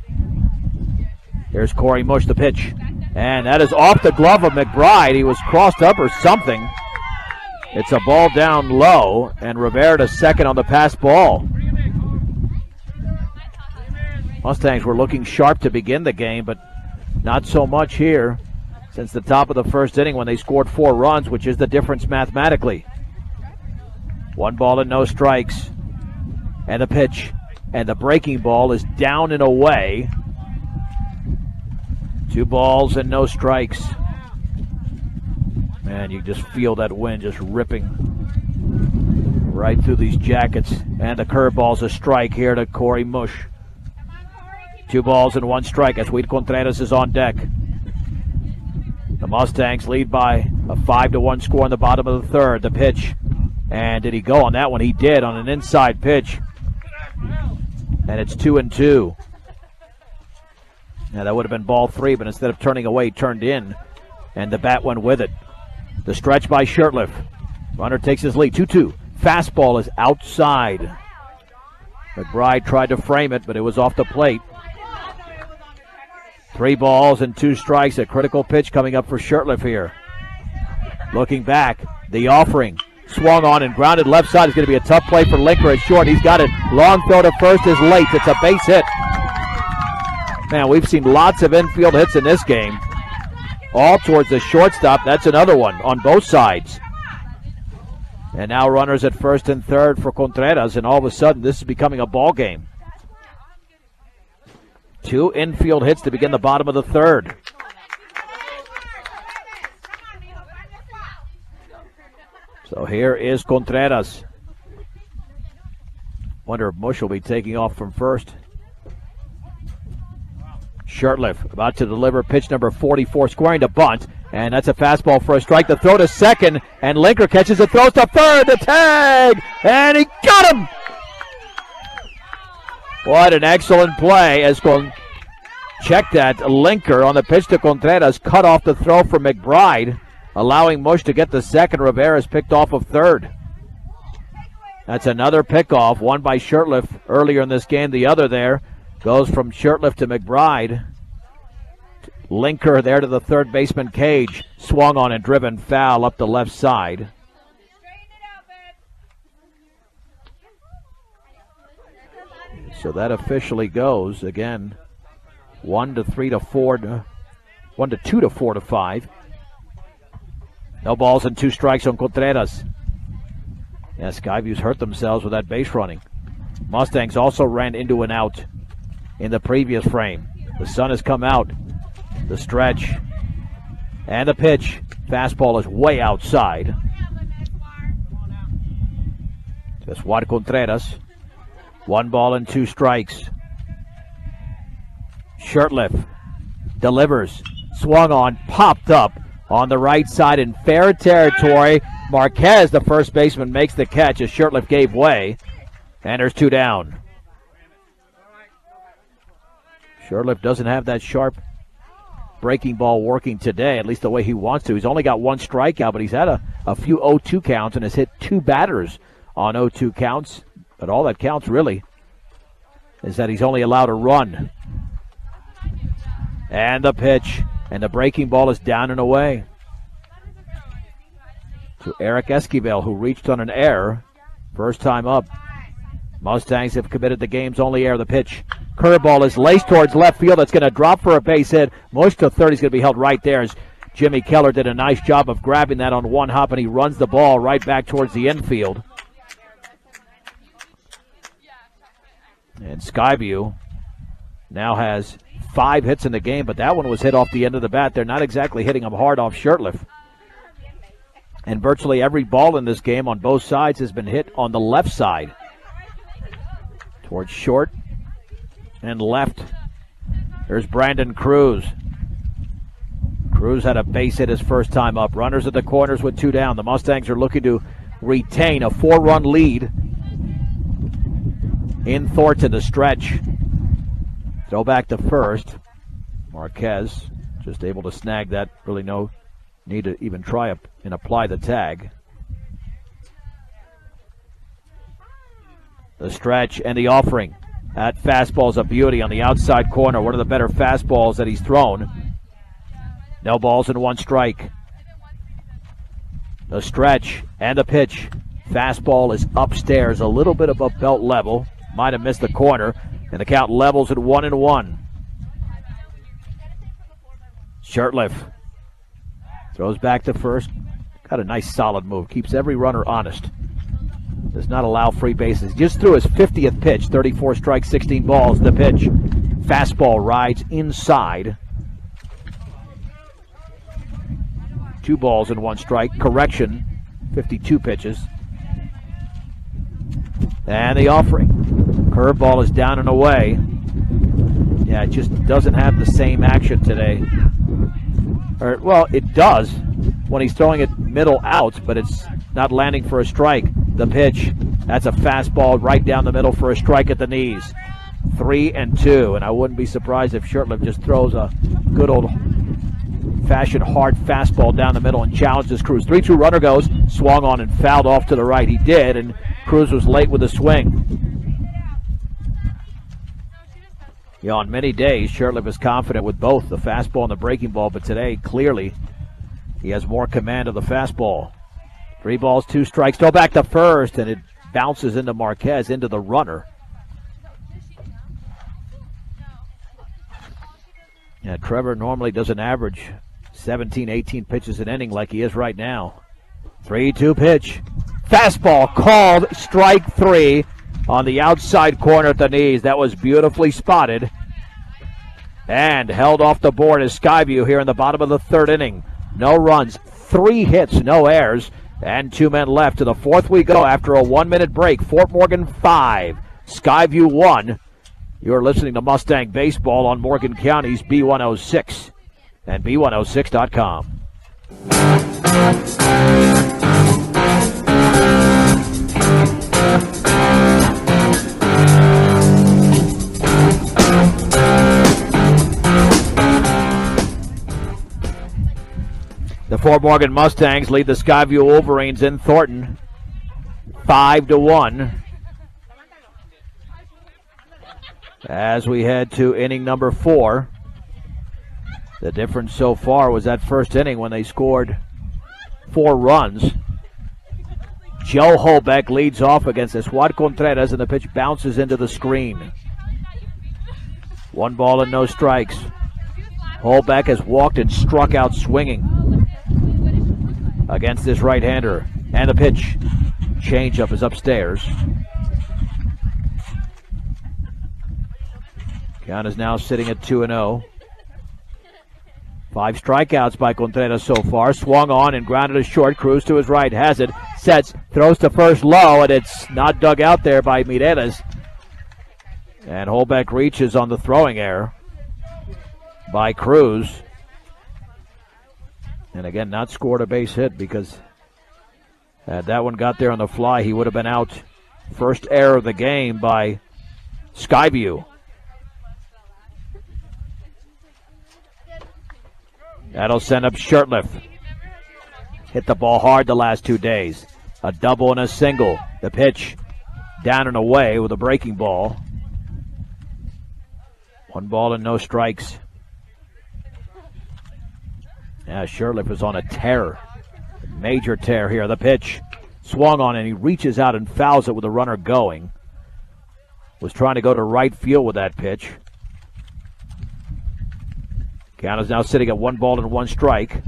Here's Corey Mush, the pitch, and that is off the glove of McBride. He was crossed up or something. It's a ball down low, and Rivera to second on the pass ball. Mustangs were looking sharp to begin the game, but not so much here since the top of the first inning when they scored 4 runs, which is the difference mathematically. 1 ball and no strikes. And the pitch. And the breaking ball is down and away. 2 balls and no strikes. Man, you just feel that wind just ripping right through these jackets. And the curveball's a strike here to Corey Mush. 2 balls and 1 strike as Eswir Contreras is on deck. The Mustangs lead by a 5-1 score in the bottom of the third. The pitch. And did he go on that one? He did on an inside pitch. And it's 2-2. Now that would have been ball 3, but instead of turning away, turned in. And the bat went with it. The stretch by Shirtliff. Runner takes his lead. 2-2. Fastball is outside. McBride tried to frame it, but it was off the plate. 3 balls and 2 strikes. A critical pitch coming up for Shirtliff here. Looking back, the offering. Swung on and grounded left side. Is going to be a tough play for Linker at short. He's got it. Long throw to first is late. It's a base hit. Man, we've seen lots of infield hits in this game. All towards the shortstop. That's another one on both sides. And now runners at first and third for Contreras, and all of a sudden this is becoming a ball game. 2 infield hits to begin the bottom of the third. So here is Contreras. Wonder if Mush will be taking off from first. Shirtliff about to deliver pitch number 44, squaring to bunt. And that's a fastball for a strike. The throw to second, and Linker catches it, throws to third, the tag, and he got him! What an excellent play as check that. Linker on the pitch to Contreras cut off the throw for McBride, allowing Mush to get the second. Rivera's picked off of third. That's another pickoff, one by Shirtliff earlier in this game. The other there goes from Shirtliff to McBride. Linker there to the third baseman cage. Swung on and driven foul up the left side. So that officially goes again 1-3 to 4 to 1-2 to 4 to 5. No balls and 2 strikes on Contreras. Yeah, Skyview's hurt themselves with that base running. Mustangs also ran into an out in the previous frame. The sun has come out. The stretch and the pitch. Fastball is way outside. Just Juan Contreras. 1 ball and 2 strikes. Shirtliff delivers. Swung on, popped up on the right side in fair territory. Marquez, the first baseman, makes the catch as Shirtliff gave way. And there's 2 down. Shirtliff doesn't have that sharp breaking ball working today, at least the way he wants to. He's only got 1 strikeout, but he's had a few 0-2 counts and has hit 2 batters on 0-2 counts. But all that counts really is that he's only allowed a run. And the pitch, and the breaking ball is down and away. to Eric Esquivel, who reached on an error. First time up. Mustangs have committed the game's only error. The pitch. Curveball is laced towards left field. That's going to drop for a base hit. Most to third. He's going to be held right there as Jimmy Keller did a nice job of grabbing that on one hop, and he runs the ball right back towards the infield. And Skyview now has 5 hits in the game, but that one was hit off the end of the bat. They're not exactly hitting him hard off Shirtliff. And virtually every ball in this game on both sides has been hit on the left side. Towards short and left. There's Brandon Cruz. Cruz had a base hit his first time up. Runners at the corners with 2 down. The Mustangs are looking to retain a 4-run lead in Thornton to stretch. Throw back to first. Marquez just able to snag that. Really no need to even try up and apply the tag. The stretch and the offering. That fastball's a beauty on the outside corner. One of the better fastballs that he's thrown. No balls and 1 strike. The stretch and the pitch. Fastball is upstairs, a little bit above belt level. Might have missed the corner. And the count levels at 1-1. Shirtliff throws back to first. Got a nice solid move. Keeps every runner honest. Does not allow free bases. Just threw his 50th pitch. 34 strikes, 16 balls. The pitch. Fastball rides inside. 2 balls and 1 strike. Correction. 52 pitches. And the offering. Curveball is down and away. Yeah, it just doesn't have the same action today. Well, it does when he's throwing it middle out, but it's not landing for a strike. The pitch, that's a fastball right down the middle for a strike at the knees. 3-2, and I wouldn't be surprised if Shirtliff just throws a good old-fashioned hard fastball down the middle and challenges Cruz. 3-2 runner goes, swung on and fouled off to the right. He did, and Cruz was late with the swing. Yeah, on many days, Shirtliff is confident with both the fastball and the breaking ball, but today, clearly, he has more command of the fastball. 3 balls, 2 strikes, throw back to first, and it bounces into Marquez, into the runner. Yeah, Trevor normally doesn't average 17, 18 pitches an inning like he is right now. 3-2 pitch. Fastball called, strike 3. On the outside corner at the knees. That was beautifully spotted. And held off the board is Skyview here in the bottom of the 3rd inning. No runs, 3 hits, no errors, and 2 men left. To the 4th we go after a 1-minute break. Fort Morgan 5, Skyview 1. You're listening to Mustang Baseball on Morgan County's B106 and B106.com. The Fort Morgan Mustangs lead the Skyview Wolverines in Thornton 5-1. As we head to inning number 4. The difference so far was that first inning when they scored 4 runs. Joe Holbeck leads off against Eswad Contreras, and the pitch bounces into the screen. 1 ball and no strikes. Holbeck has walked and struck out swinging against this right-hander. And the pitch. Changeup is upstairs. Count is now sitting at 2-0. 5 strikeouts by Contreras so far. Swung on and grounded to short. Cruz to his right. Has it. Sets. Throws to first low. And it's not dug out there by Mireles. And Holbeck reaches on the throwing error by Cruz. And again, not scored a base hit because had that one got there on the fly, he would have been out. First error of the game by Skyview. That'll send up Shirtliff. Hit the ball hard the last 2 days. A double and a single. The pitch down and away with a breaking ball. 1 ball and no strikes. Yeah, Shirtliff is on a tear. Major tear here. The pitch swung on and he reaches out and fouls it with the runner going. Was trying to go to right field with that pitch. Count is now sitting at 1-1 strike.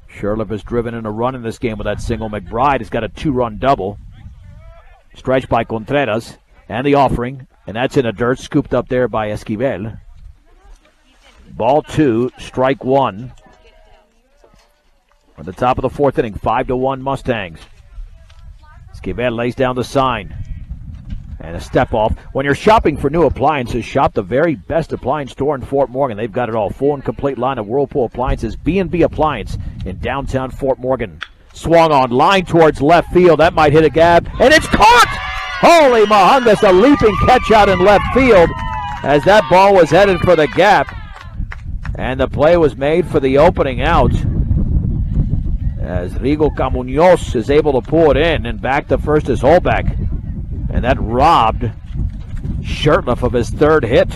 Sherliff has driven in a run in this game with that single. McBride has got a 2-run double. Stretched by Contreras. And the offering. And that's in the dirt. Scooped up there by Esquivel. Ball 2, strike 1. At the top of the fourth inning, 5-1 Mustangs. Esquivel lays down the sign. And a step off. When you're shopping for new appliances, shop the very best appliance store in Fort Morgan. They've got it all. Full and complete line of Whirlpool appliances. B&B Appliance in downtown Fort Morgan. Swung on, line towards left field. That might hit a gap. And it's caught! Holy Mahungus, a leaping catch out in left field as that ball was headed for the gap. And the play was made for the opening out, as Rigo Camuñoz is able to pull it in, and back to first is Holbeck. And that robbed Sherliff of his third hit.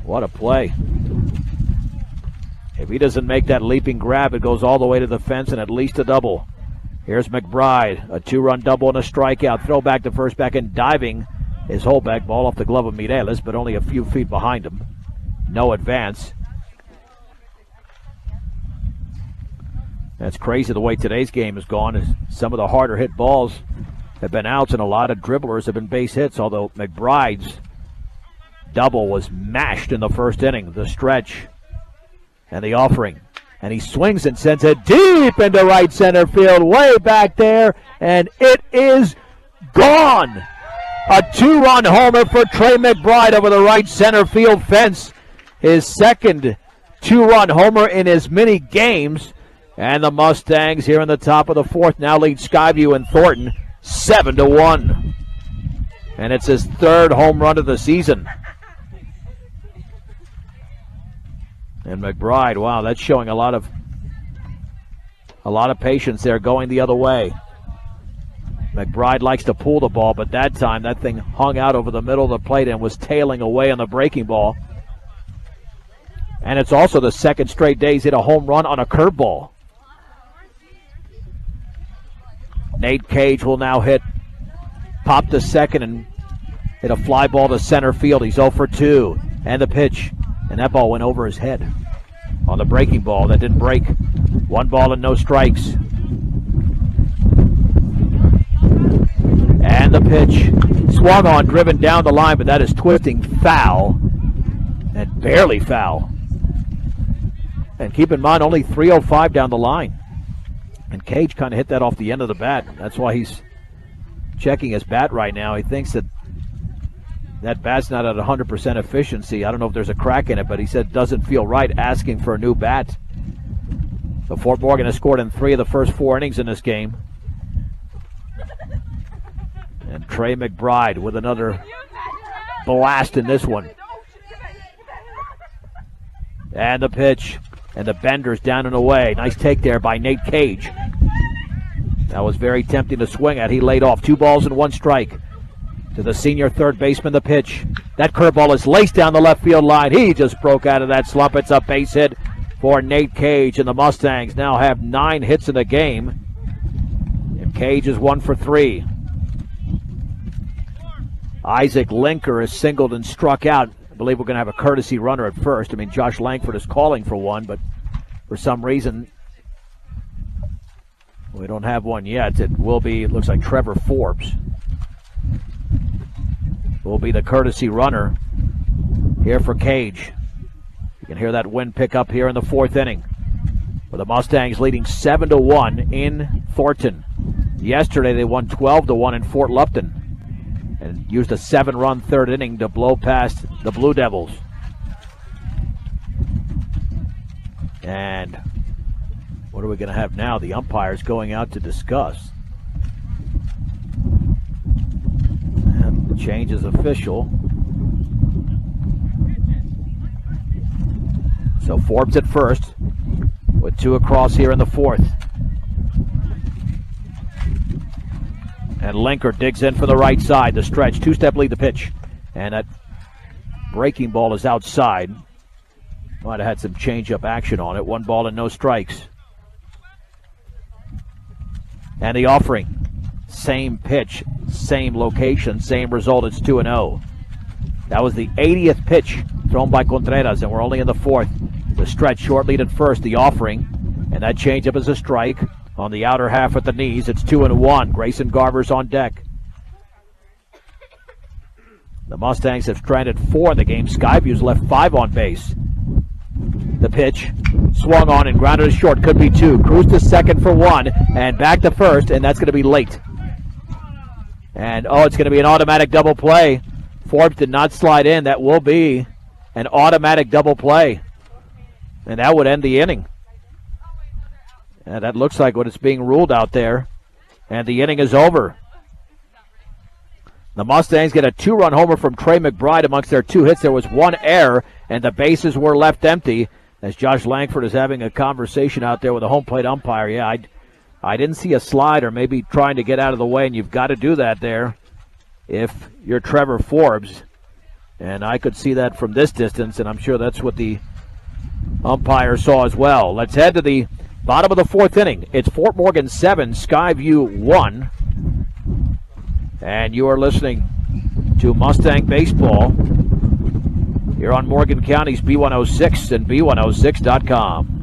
What a play. If he doesn't make that leaping grab, it goes all the way to the fence and at least a double. Here's McBride, a 2-run double and a strikeout. Throw back to first, back and diving is Holbeck. Ball off the glove of Mireles, but only a few feet behind him. No advance. That's crazy the way today's game has gone. As some of the harder hit balls have been outs and a lot of dribblers have been base hits, although McBride's double was mashed in the first inning. The stretch and the offering. And he swings and sends it deep into right center field, way back there, and it is gone. A 2-run homer for Trey McBride over the right center field fence. His second 2-run homer in as many games. And the Mustangs here in the top of the fourth now lead Skyview and Thornton 7-1. And it's his third home run of the season. And McBride, wow, that's showing a lot of patience there going the other way. McBride likes to pull the ball, but that time that thing hung out over the middle of the plate and was tailing away on the breaking ball. And it's also the second straight day he's hit a home run on a curveball. Nate Cage will now pop to second and hit a fly ball to center field. He's 0 for 2. And the pitch. And that ball went over his head on the breaking ball. That didn't break. 1 and no strikes. And the pitch. Swung on, driven down the line, but that is twisting foul. And barely foul. And keep in mind, only 305 down the line. And Cage kind of hit that off the end of the bat. That's why he's checking his bat right now. He thinks that bat's not at 100% efficiency. I don't know if there's a crack in it, but he said it doesn't feel right, asking for a new bat. So Fort Morgan has scored in 3 of the first 4 innings in this game. And Trey McBride with another blast in this one. And the pitch. And the bender's down and away. Nice take there by Nate Cage. That was very tempting to swing at. He laid off 2 balls and 1 strike. To the senior third baseman, the pitch. That curveball is laced down the left field line. He just broke out of that slump. It's a base hit for Nate Cage, and the Mustangs now have 9 hits in the game. And Cage is 1 for 3. Isaac Linker is singled and struck out. I believe we're going to have a courtesy runner at first. I mean, Josh Langford is calling for one, but for some reason we don't have one yet. It will be, it looks like Trevor Forbes will be the courtesy runner here for Cage. You can hear that wind pick up here in the 4th inning, with the Mustangs leading 7-1 in Thornton. Yesterday they won 12-1 in Fort Lupton and used a 7-run 3rd inning to blow past the Blue Devils. And what are we going to have now? The umpires going out to discuss. And the change is official. So Forbes at first, with 2 across here in the 4th. And Linker digs in for the right side. The stretch, 2-step lead, the pitch. And that breaking ball is outside. Might have had some change-up action on it. 1 ball and no strikes. And the offering. Same pitch, same location, same result. It's 2-0. That was the 80th pitch thrown by Contreras, and we're only in the fourth. The stretch, short lead at first, the offering. And that changeup is a strike on the outer half at the knees. It's 2-1. Grayson Garver's on deck. The Mustangs have stranded 4 in the game. Skyview's left 5 on base. The pitch swung on and grounded to short. Could be 2. Cruz to second for 1 and back to first, and that's going to be late. And it's going to be an automatic double play. Forbes did not slide in. That will be an automatic double play. And that would end the inning. And that looks like what is being ruled out there. And the inning is over. The Mustangs get a 2-run homer from Trey McBride amongst their 2 hits. There was 1 error, and the bases were left empty as Josh Langford is having a conversation out there with the home plate umpire. Yeah, I didn't see a slide or maybe trying to get out of the way, and you've got to do that there if you're Trevor Forbes. And I could see that from this distance, and I'm sure that's what the umpire saw as well. Let's head to the bottom of the 4th inning. It's Fort Morgan 7, Skyview 1. And you are listening to Mustang Baseball here on Morgan County's B106 and B106.com.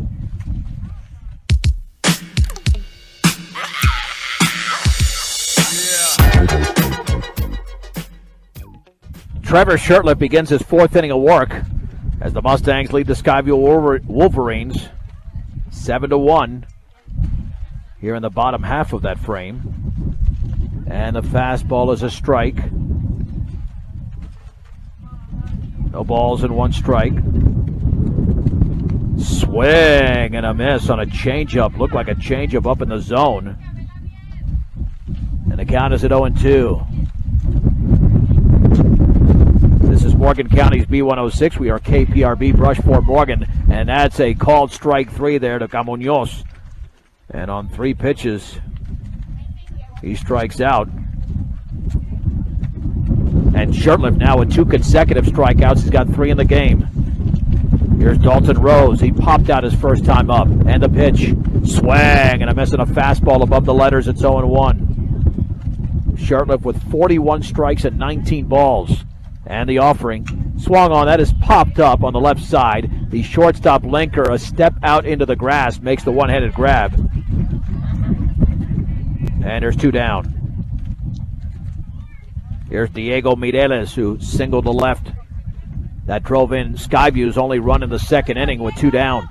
Trevor Shirtliff begins his 4th inning of work as the Mustangs lead the Skyview Wolverines 7-1 here in the bottom half of that frame. And the fastball is a strike. No balls and 1 strike. Swing and a miss on a changeup. Looked like a changeup up in the zone. And the count is at 0-2. This is Morgan County's B106. We are KPRB Brush Fort Morgan. And that's a called strike 3 there to Camuñoz. And on 3 pitches, he strikes out. And Shirtliff now with 2 consecutive strikeouts. He's got 3 in the game. Here's Dalton Rose. He popped out his first time up. And the pitch. Swing and a miss on a fastball above the letters. It's 0-1. Shirtliff with 41 strikes and 19 balls. And the offering. Swung on. That is popped up on the left side. The shortstop Linker, a step out into the grass, makes the one-handed grab. And there's 2 down. Here's Diego Mireles, who singled to left. That drove in Skyview's only run in the 2nd inning with 2 down.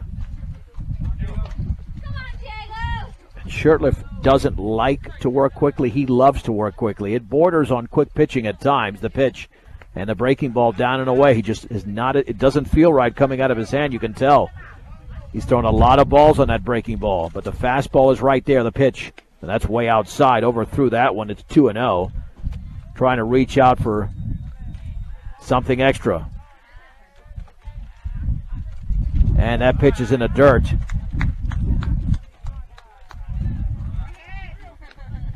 And Shirtliff doesn't like to work quickly. He loves to work quickly. It borders on quick pitching at times, the pitch. And the breaking ball down and away. He just is not, it doesn't feel right coming out of his hand. You can tell. He's thrown a lot of balls on that breaking ball. But the fastball is right there, the pitch. And that's way outside. Overthrew that one. It's 2-0. Trying to reach out for something extra. And that pitch is in the dirt.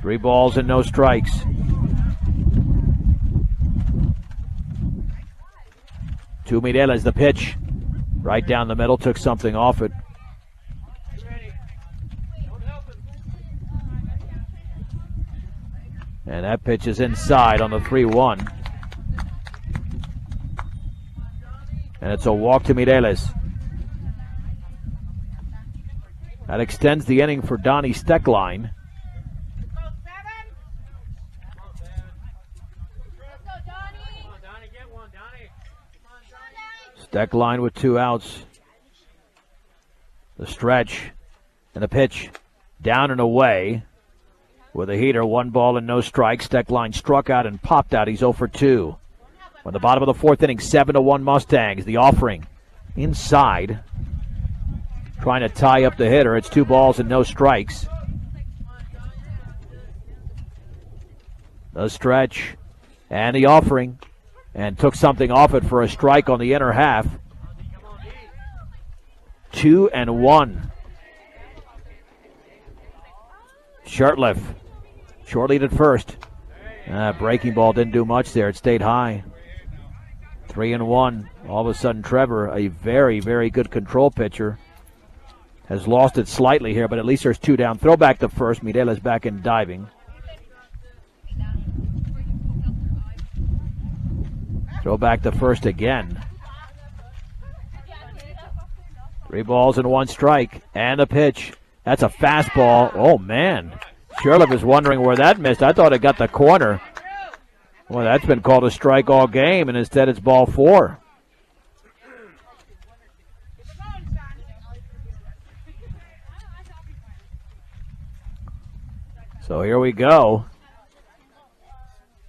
3 balls and no strikes. To Mireles, the pitch. Right down the middle. Took something off it. And that pitch is inside on the 3-1. And it's a walk to Mireles. That extends the inning for Donnie Steckline. Steckline with 2 outs. The stretch and the pitch down and away. With a heater, 1 ball and no strikes. Steckline struck out and popped out. He's 0 for 2. On the bottom of the 4th inning, 7-1 Mustangs. The offering inside. Trying to tie up the hitter. It's 2 balls and no strikes. The stretch and the offering. And took something off it for a strike on the inner half. 2-1. Shirtliff. Short lead at first. Breaking ball didn't do much there. It stayed high. 3-1. All of a sudden, Trevor, a very, very good control pitcher, has lost it slightly here, but at least there's 2 down. Throw back to first. Mireles back in diving. Throw back to first again. 3 balls and 1 strike. And the pitch. That's a fastball. Oh, man. Shirley is wondering where that missed. I thought it got the corner. Well, that's been called a strike all game, and instead it's ball 4. So here we go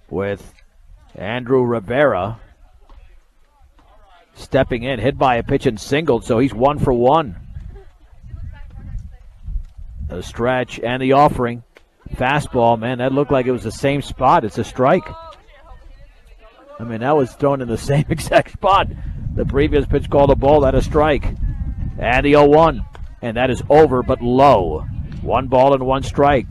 with Andrew Rivera stepping in, hit by a pitch and singled, so he's 1 for 1. The stretch and the offering. Fastball, man, that looked like it was the same spot. It's a strike. I mean, that was thrown in the same exact spot. The previous pitch called a ball, that a strike. And the 0-1. And that is over, but low. 1 ball and 1 strike.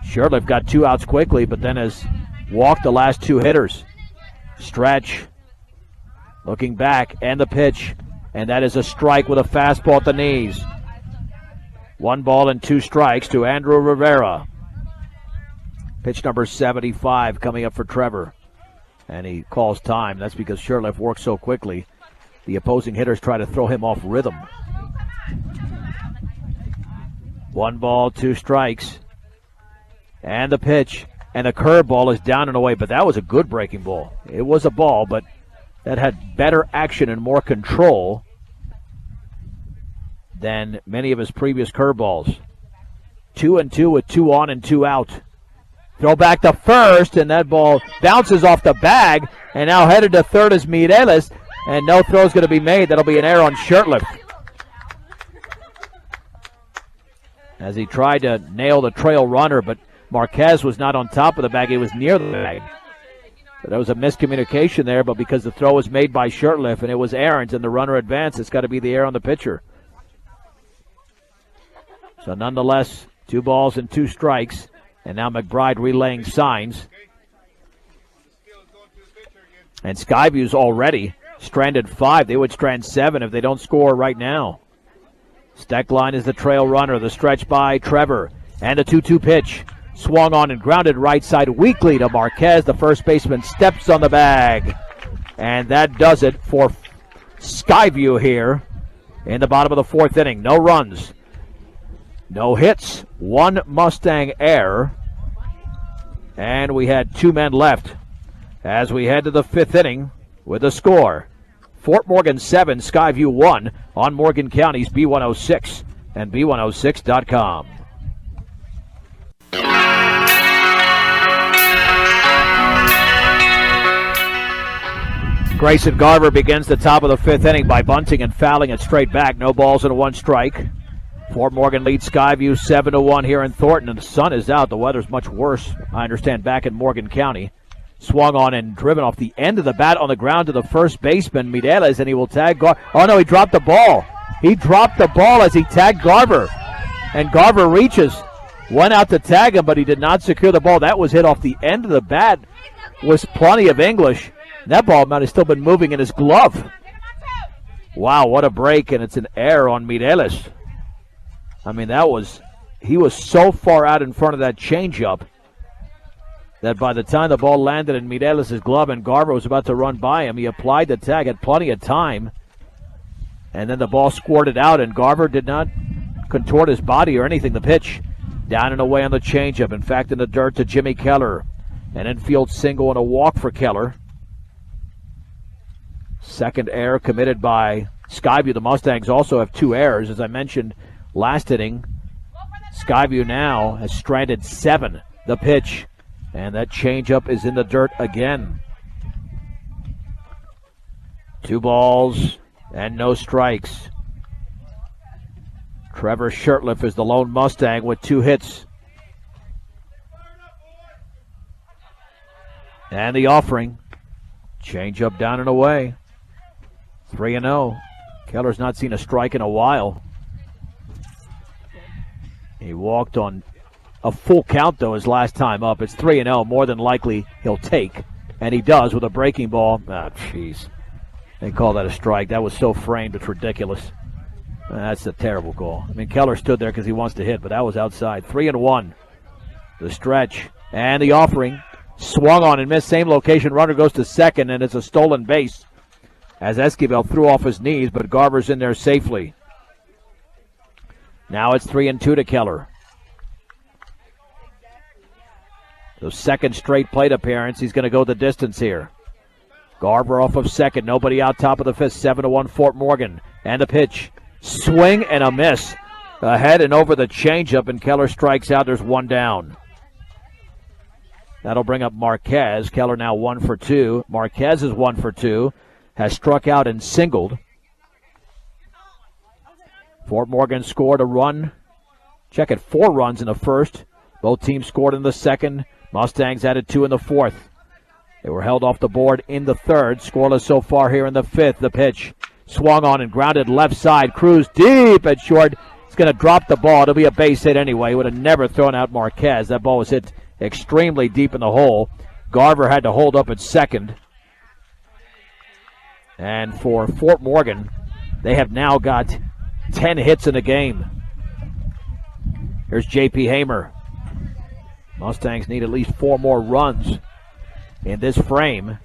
Shirley got 2 outs quickly, but then has walked the last 2 hitters. Stretch. Looking back, and the pitch. And that is a strike with a fastball at the knees. 1 ball and 2 strikes to Andrew Rivera. Pitch number 75 coming up for Trevor. And he calls time. That's because Shirley works so quickly. The opposing hitters try to throw him off rhythm. 1 ball, 2 strikes. And the pitch. And the curveball is down and away. But that was a good breaking ball. It was a ball, but that had better action and more control than many of his previous curveballs. 2-2 with 2 on and 2 out. Throw back to first, and that ball bounces off the bag, and now headed to third is Mireles, and no throw's going to be made. That'll be an error on Shirtliff. As he tried to nail the trail runner, but Marquez was not on top of the bag. He was near the bag. So there was a miscommunication there, but because the throw was made by Shirtliff, and it was Aarons, and the runner advanced, it's got to be the error on the pitcher. So nonetheless, 2 balls and 2 strikes. And now McBride relaying signs. And Skyview's already stranded 5. They would strand 7 if they don't score right now. Steckline is the trail runner. The stretch by Trevor. And the 2-2 pitch. Swung on and grounded right side weakly to Marquez. The first baseman steps on the bag. And that does it for Skyview here in the bottom of the 4th inning. No runs. No hits. 1 Mustang error. And we had 2 men left as we head to the 5th inning with a score. Fort Morgan 7, Skyview 1 on Morgan County's B106 and B106.com. Grayson Garver begins the top of the 5th inning by bunting and fouling it straight back. No balls and 1 strike. Fort Morgan leads Skyview 7-1 here in Thornton, and the sun is out. The weather's much worse, I understand, back in Morgan County. Swung on and driven off the end of the bat on the ground to the first baseman, Mireles, and he will tag Garver. Oh, no, he dropped the ball. He dropped the ball as he tagged Garver. And Garver reaches. Went out to tag him, but he did not secure the ball. That was hit off the end of the bat. Was plenty of English. That ball might have still been moving in his glove. Wow, what a break, and it's an error on Mireles. I mean, he was so far out in front of that changeup that by the time the ball landed in Mireles' glove and Garver was about to run by him, he applied the tag, had plenty of time, and then the ball squirted out, and Garver did not contort his body or anything. The pitch down and away on the changeup. In fact, in the dirt to Jimmy Keller. An infield single and a walk for Keller. Second error committed by Skyview. The Mustangs also have 2 errors, as I mentioned last inning. Skyview now has stranded 7. The pitch, and that changeup is in the dirt again. 2 balls and no strikes. Trevor Shirtliff is the lone Mustang with 2 hits. And the offering. Changeup down and away. 3-0. Keller's not seen a strike in a while. He walked on a full count, though, his last time up. It's 3-0. More than likely he'll take. And he does with a breaking ball. Ah, jeez. They call that a strike. That was so framed, it's ridiculous. That's a terrible call. I mean, Keller stood there because he wants to hit, but that was outside. 3-1. The stretch and the offering. Swung on and missed. Same location. Runner goes to second, and it's a stolen base as Esquivel threw off his knees, but Garver's in there safely. Now it's 3-2 to Keller. The second straight plate appearance. He's going to go the distance here. Garver off of second. Nobody out top of the fifth. 7-1 Fort Morgan. And the pitch. Swing and a miss. Ahead and over the changeup, and Keller strikes out. There's one down. That'll bring up Marquez. Keller now 1 for 2. Marquez is 1 for 2. Has struck out and singled. Fort Morgan scored a run. Check it, 4 runs in the first. Both teams scored in the second. Mustangs added 2 in the fourth. They were held off the board in the third. Scoreless so far here in the fifth. The pitch swung on and grounded left side. Cruz deep at short. He's going to drop the ball. It'll be a base hit anyway. He would have never thrown out Marquez. That ball was hit extremely deep in the hole. Garver had to hold up at second. And for Fort Morgan, they have now got 10 hits in the game. Here's J.P. Hamer. Mustangs need at least 4 more runs in this frame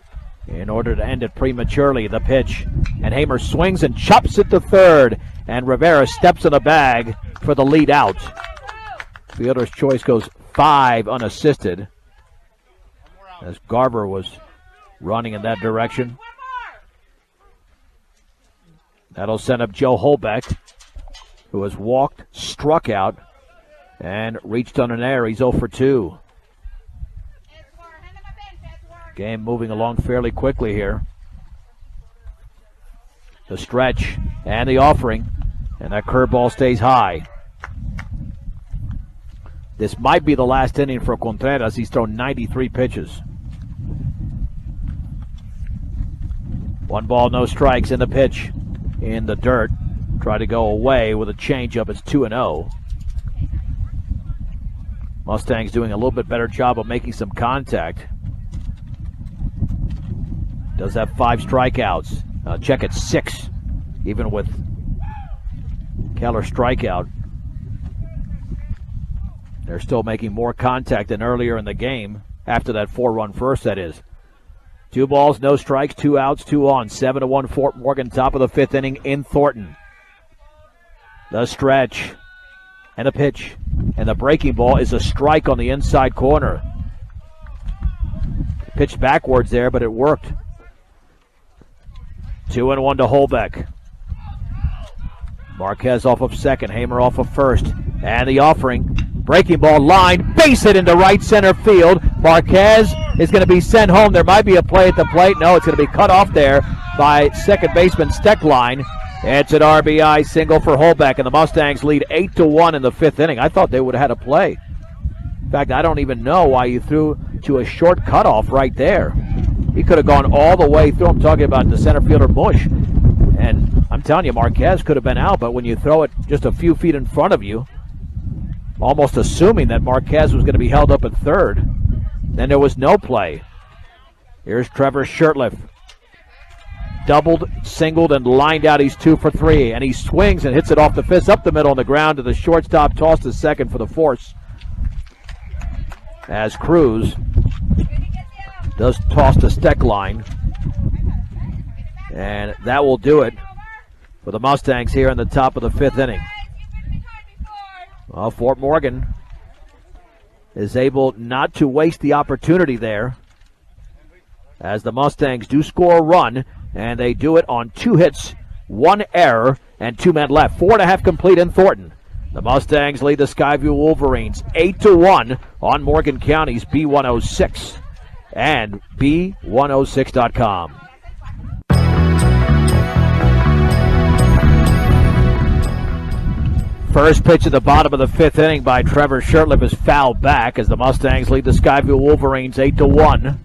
in order to end it prematurely. The pitch, and Hamer swings and chops it to third, and Rivera steps in the bag for the lead out. Fielder's choice goes 5 unassisted as Garver was running in that direction. That'll send up Joe Holbeck, who has walked, struck out, and reached on an error. He's 0 for 2. Game moving along fairly quickly here. The stretch and the offering, and that curveball stays high. This might be the last inning for Contreras. He's thrown 93 pitches. 1 ball, no strikes, in the pitch. In the dirt. Try to go away with a changeup. It's 2-0. Mustangs doing a little bit better job of making some contact. Does have 5 strikeouts. Check it, 6. Even with Keller strikeout. They're still making more contact than earlier in the game. After that 4-run first, that is. 2 balls, no strikes, 2 outs, 2 on. 7-1 Fort Morgan, top of the 5th inning in Thornton. The stretch and the pitch. And the breaking ball is a strike on the inside corner. Pitched backwards there, but it worked. 2-1 to Holbeck. Marquez off of second, Hamer off of first. And the offering. Breaking ball line, base hit into right center field. Marquez is going to be sent home. There might be a play at the plate. No, it's going to be cut off there by second baseman Steckline. It's an RBI single for Holbeck, and the Mustangs lead 8-1 in the 5th inning. I thought they would have had a play. In fact, I don't even know why you threw to a short cutoff right there. He could have gone all the way through. I'm talking about the center fielder Bush. And I'm telling you, Marquez could have been out, but when you throw it just a few feet in front of you, almost assuming that Marquez was going to be held up at third, then there was no play. Here's Trevor Shurtleff. Doubled, singled, and lined out. He's 2 for 3, and he swings and hits it off the fist, up the middle on the ground to the shortstop, tossed to second for the force. As Cruz does toss to Steckline. And that will do it for the Mustangs here in the top of the 5th inning. Well, Fort Morgan is able not to waste the opportunity there, as the Mustangs do score a run, and they do it on 2 hits, 1 error, and 2 men left. 4.5 complete in Thornton. The Mustangs lead the Skyview Wolverines 8-1 on Morgan County's B106 and B106.com. First pitch at the bottom of the 5th inning by Trevor Shurtleff is fouled back as the Mustangs lead the Skyview Wolverines 8-1.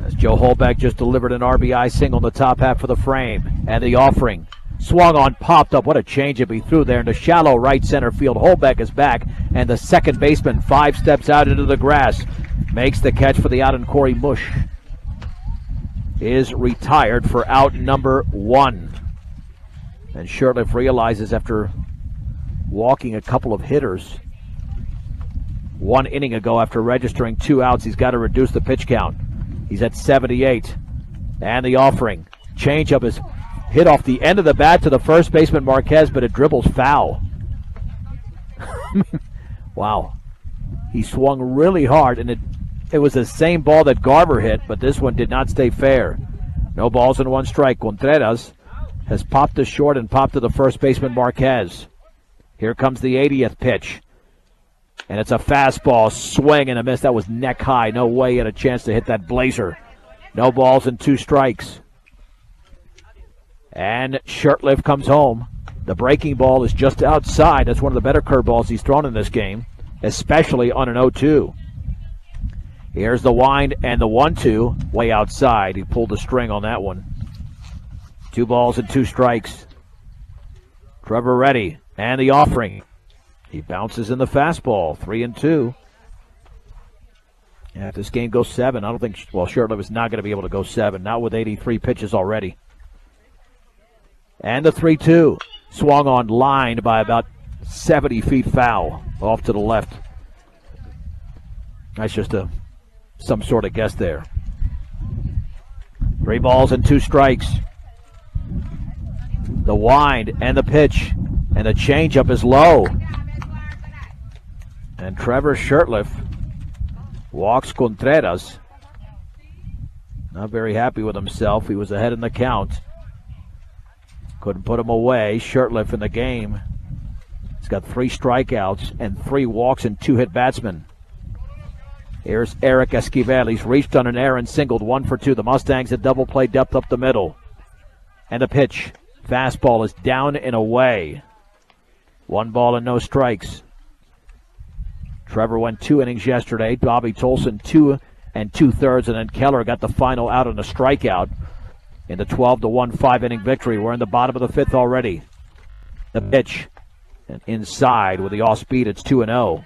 As Joe Holbeck just delivered an RBI single in the top half of the frame. And the offering swung on, popped up. What a changeup he threw there into shallow right center field. Holbeck is back, and the second baseman 5 steps out into the grass. Makes the catch for the out, and Corey Mush is retired for out number 1. And Shirtliff realizes after walking a couple of hitters 1 inning ago after registering 2 outs, he's got to reduce the pitch count. He's at 78. And the offering. Changeup is hit off the end of the bat to the first baseman Marquez, but it dribbles foul. Wow. He swung really hard, and it was the same ball that Garver hit, but this one did not stay fair. No balls and 1 strike. Contreras has popped to short and popped to the first baseman Marquez. Here comes the 80th pitch. And it's a fastball, swing and a miss. That was neck high. No way he had a chance to hit that blazer. No balls and 2 strikes. And Shirtliff comes home. The breaking ball is just outside. That's one of the better curveballs he's thrown in this game, especially on an 0-2. Here's the wind and the 1-2 way outside. He pulled the string on that one. 2 balls and 2 strikes. Trevor ready. And the offering. He bounces in the fastball. 3-2. And if this game goes 7, I don't think, well, Shirtliff is not going to be able to go 7. Not with 83 pitches already. And the 3-2. Swung on, lined by about 70 feet foul. Off to the left. That's just some sort of guess there. 3 balls and 2 strikes. The wind and the pitch. And the changeup is low. And Trevor Shirtliff walks Contreras. Not very happy with himself. He was ahead in the count. Couldn't put him away. Shirtliff in the game. He's got 3 strikeouts and 3 walks and 2 hit batsmen. Here's Eric Esquivel. He's reached on an errand, singled 1 for 2. The Mustangs at double play depth up the middle. And the pitch. Fastball is down and away. 1 ball and no strikes. Trevor went 2 innings yesterday. Bobby Tolson 2 2/3, and then Keller got the final out on a strikeout in the 12-1 5-inning victory. We're in the bottom of the 5th already. The pitch, and inside with the off speed, it's 2-0.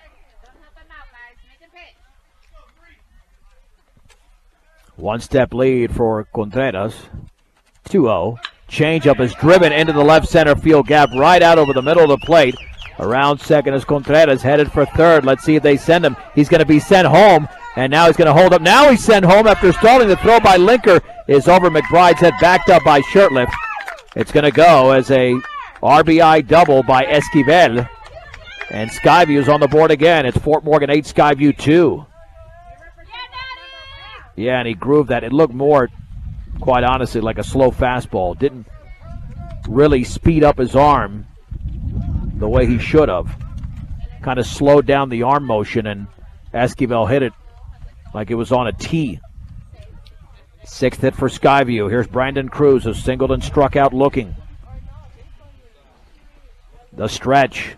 One-step lead for Contreras. 2-0. Changeup is driven into the left center field gap, right out over the middle of the plate. Around second is Contreras, headed for third. Let's see if they send him. He's going to be sent home, and now he's going to hold up. Now he's sent home after stalling. The throw by Linker is over McBride's head, backed up by Shirtliff. It's going to go as a RBI double by Esquivel. And Skyview is on the board again. It's Fort Morgan 8, Skyview 2. Yeah, and he grooved that. It looked more, quite honestly, like a slow fastball. Didn't really speed up his arm the way he should have. Kind of slowed down the arm motion, and Esquivel hit it like it was on a tee. 6th hit for Skyview. Here's Brandon Cruz, who singled and struck out looking. The stretch.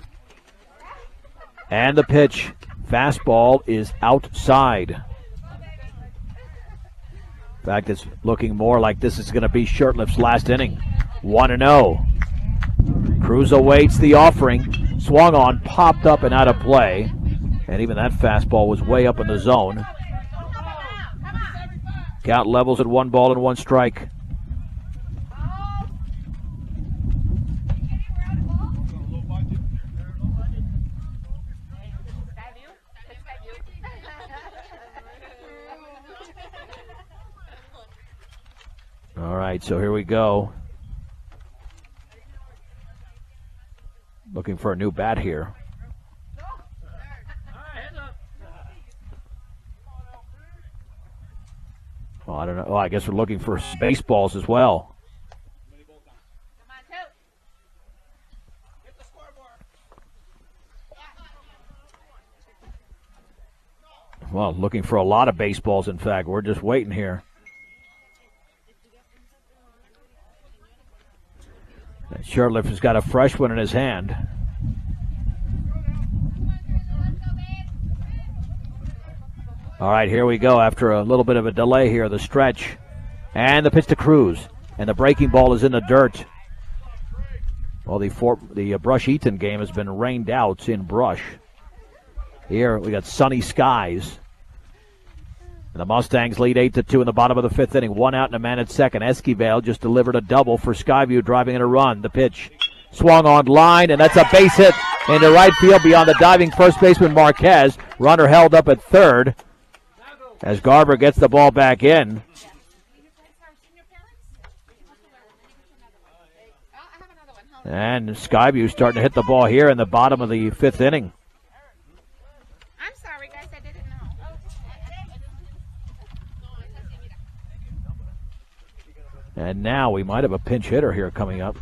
And the pitch. Fastball is outside. In fact, it's looking more like this is going to be Shirtliff's last inning. 1-0. Cruz awaits the offering. Swung on, popped up and out of play. And even that fastball was way up in the zone. Count levels at 1 ball and 1 strike. All right, so here we go. Looking for a new bat here. Well, I don't know. Oh, I guess we're looking for baseballs as well. Well, looking for a lot of baseballs, in fact. We're just waiting here. Shirtliff has got a fresh one in his hand. All right, here we go after a little bit of a delay here. The stretch and the pitch to Cruz. And the breaking ball is in the dirt. Well, the Brush Eaton game has been rained out in Brush. Here we got sunny skies. And the Mustangs lead 8-2 in the bottom of the 5th inning. 1 out and a man at second. Esquivel just delivered a double for Skyview, driving in a run. The pitch Swung on line, and that's a base hit into right field beyond the diving first baseman Marquez. Runner held up at third as Garber gets the ball back in. And Skyview starting to hit the ball here in the bottom of the fifth inning. I'm sorry, guys, I didn't know. And now we might have a pinch hitter here coming up.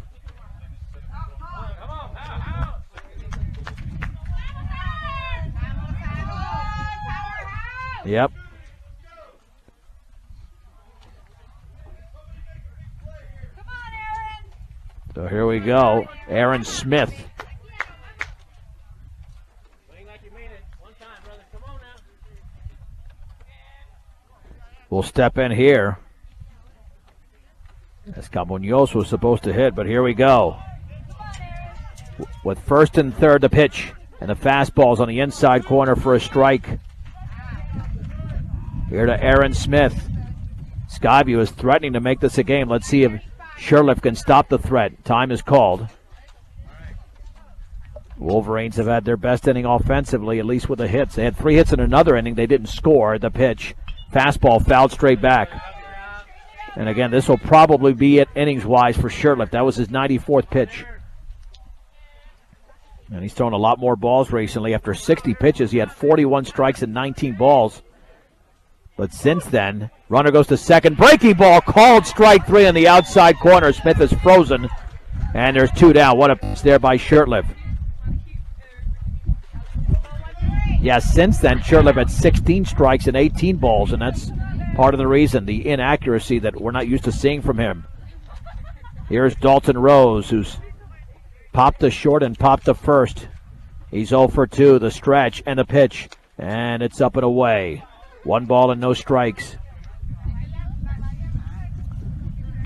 Yep. So here we go. Aaron Smith. Will step in here. Escal Munoz was supposed to hit, but here we go. With first and third, the pitch. And the fastball's on the inside corner for a strike. Here to Aaron Smith. Skyview is threatening to make this a game. Let's see if Shirliffe can stop the threat. Time is called. Wolverines have had their best inning offensively, at least with the hits. They had 3 hits in another inning. They didn't score. The pitch. Fastball fouled straight back. And again, this will probably be it innings-wise for Shirliffe. That was his 94th pitch. And he's thrown a lot more balls recently. After 60 pitches, he had 41 strikes and 19 balls. But since then, runner goes to second. Breaking ball called strike 3 in the outside corner. Smith is frozen. And there's 2 down. What a pitch there by Shirliffe. Yeah, since then, Shirliffe had 16 strikes and 18 balls, and that's part of the reason, the inaccuracy that we're not used to seeing from him. Here's Dalton Rose, who's popped to short and popped to first. He's 0 for 2, the stretch and the pitch, and it's up and away. 1 ball and no strikes.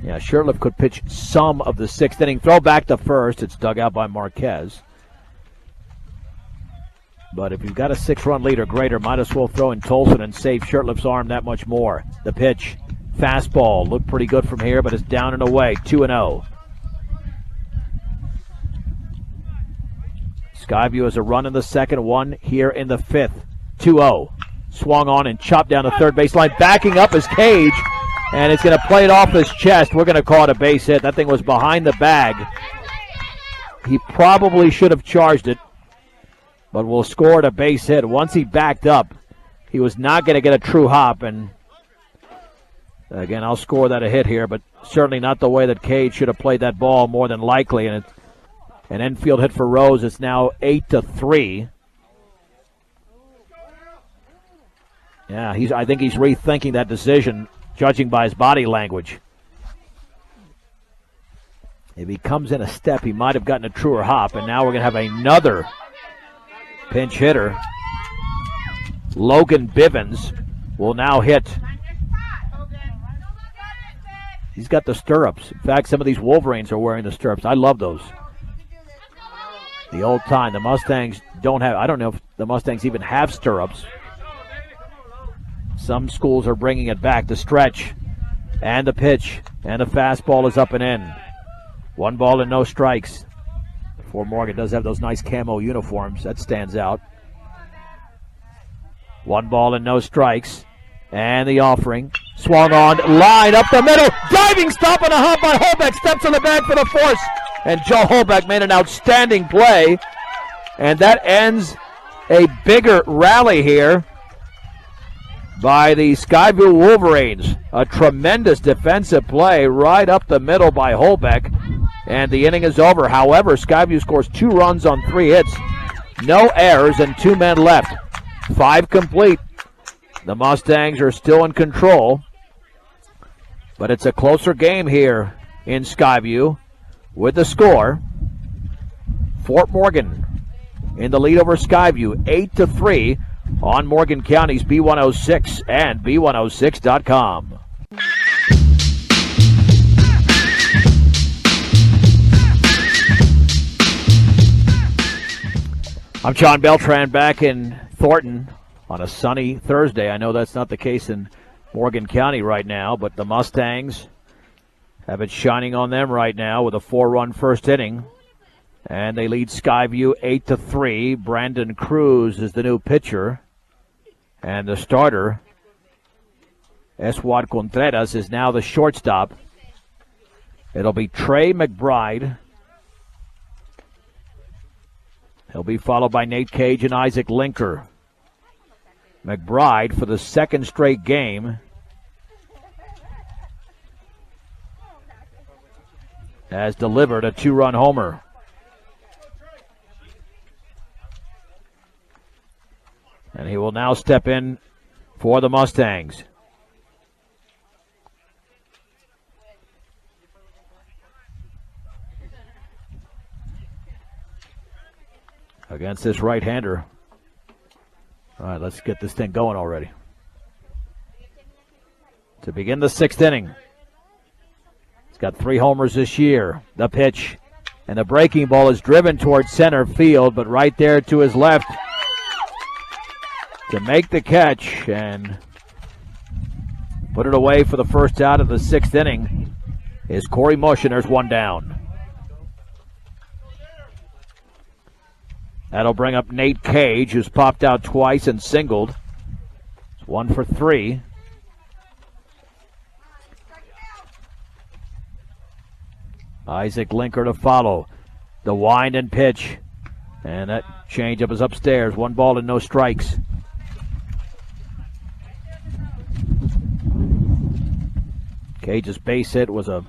Yeah, Shirliffe could pitch some of the 6th inning. Throw back to first. It's dug out by Marquez. But if you've got a 6-run lead or greater, might as well throw in Tolson and save Shirtliffe's arm that much more. The pitch. Fastball. Looked pretty good from here, but it's down and away. 2-0. Skyview has a run in the second, 1 here in the 5th. 2-0. Swung on and chopped down the third baseline. Backing up is Cage, and it's going to play it off his chest. We're going to call it a base hit. That thing was behind the bag. He probably should have charged it, but we'll score it a base hit. Once he backed up, he was not going to get a true hop, and again, I'll score that a hit here, but certainly not the way that Cage should have played that ball, more than likely, and it's an infield hit for Rose. It's now 8-3. Yeah, I think he's rethinking that decision, judging by his body language. If he comes in a step, he might have gotten a truer hop, and now we're going to have another pinch hitter. Logan Bivens will now hit. He's got the stirrups. In fact, some of these Wolverines are wearing the stirrups. I love those. The old time. The Mustangs don't have, I don't know if the Mustangs even have stirrups. Some schools are bringing it back. The stretch and the pitch and the fastball is up and in. 1 ball and no strikes. Fort Morgan does have those nice camo uniforms. That stands out. 1 ball and no strikes. And the offering. Swung on. Line up the middle. Diving stop on a hop by Holbeck. Steps on the bag for the force. And Joe Holbeck made an outstanding play. And that ends a bigger rally here by the Skyview Wolverines. A tremendous defensive play right up the middle by Holbeck. And the inning is over. However, Skyview scores 2 runs on 3 hits. No errors and 2 men left. 5 complete. The Mustangs are still in control. But it's a closer game here in Skyview with the score. Fort Morgan in the lead over Skyview, 8-3 on Morgan County's B106 and B106.com. I'm John Beltran back in Thornton on a sunny Thursday. I know that's not the case in Morgan County right now, but the Mustangs have it shining on them right now with a 4-run first inning. And they lead Skyview 8-3. Brandon Cruz is the new pitcher. And the starter, Eswad Contreras, is now the shortstop. It'll be Trey McBride. He'll be followed by Nate Cage and Isaac Linker. McBride, for the second straight game, has delivered a 2-run homer. And he will now step in for the Mustangs. Against this right-hander. All right, let's get this thing going already. To begin the 6th inning. He's got 3 homers this year. The pitch. And the breaking ball is driven towards center field, but right there to his left to make the catch and put it away for the first out of the 6th inning is Corey Mush, and there's 1 down. That'll bring up Nate Cage, who's popped out twice and singled. It's 1 for 3. Isaac Linker to follow. The wind and pitch. And that changeup is upstairs. 1 ball and no strikes. Cage's base hit was a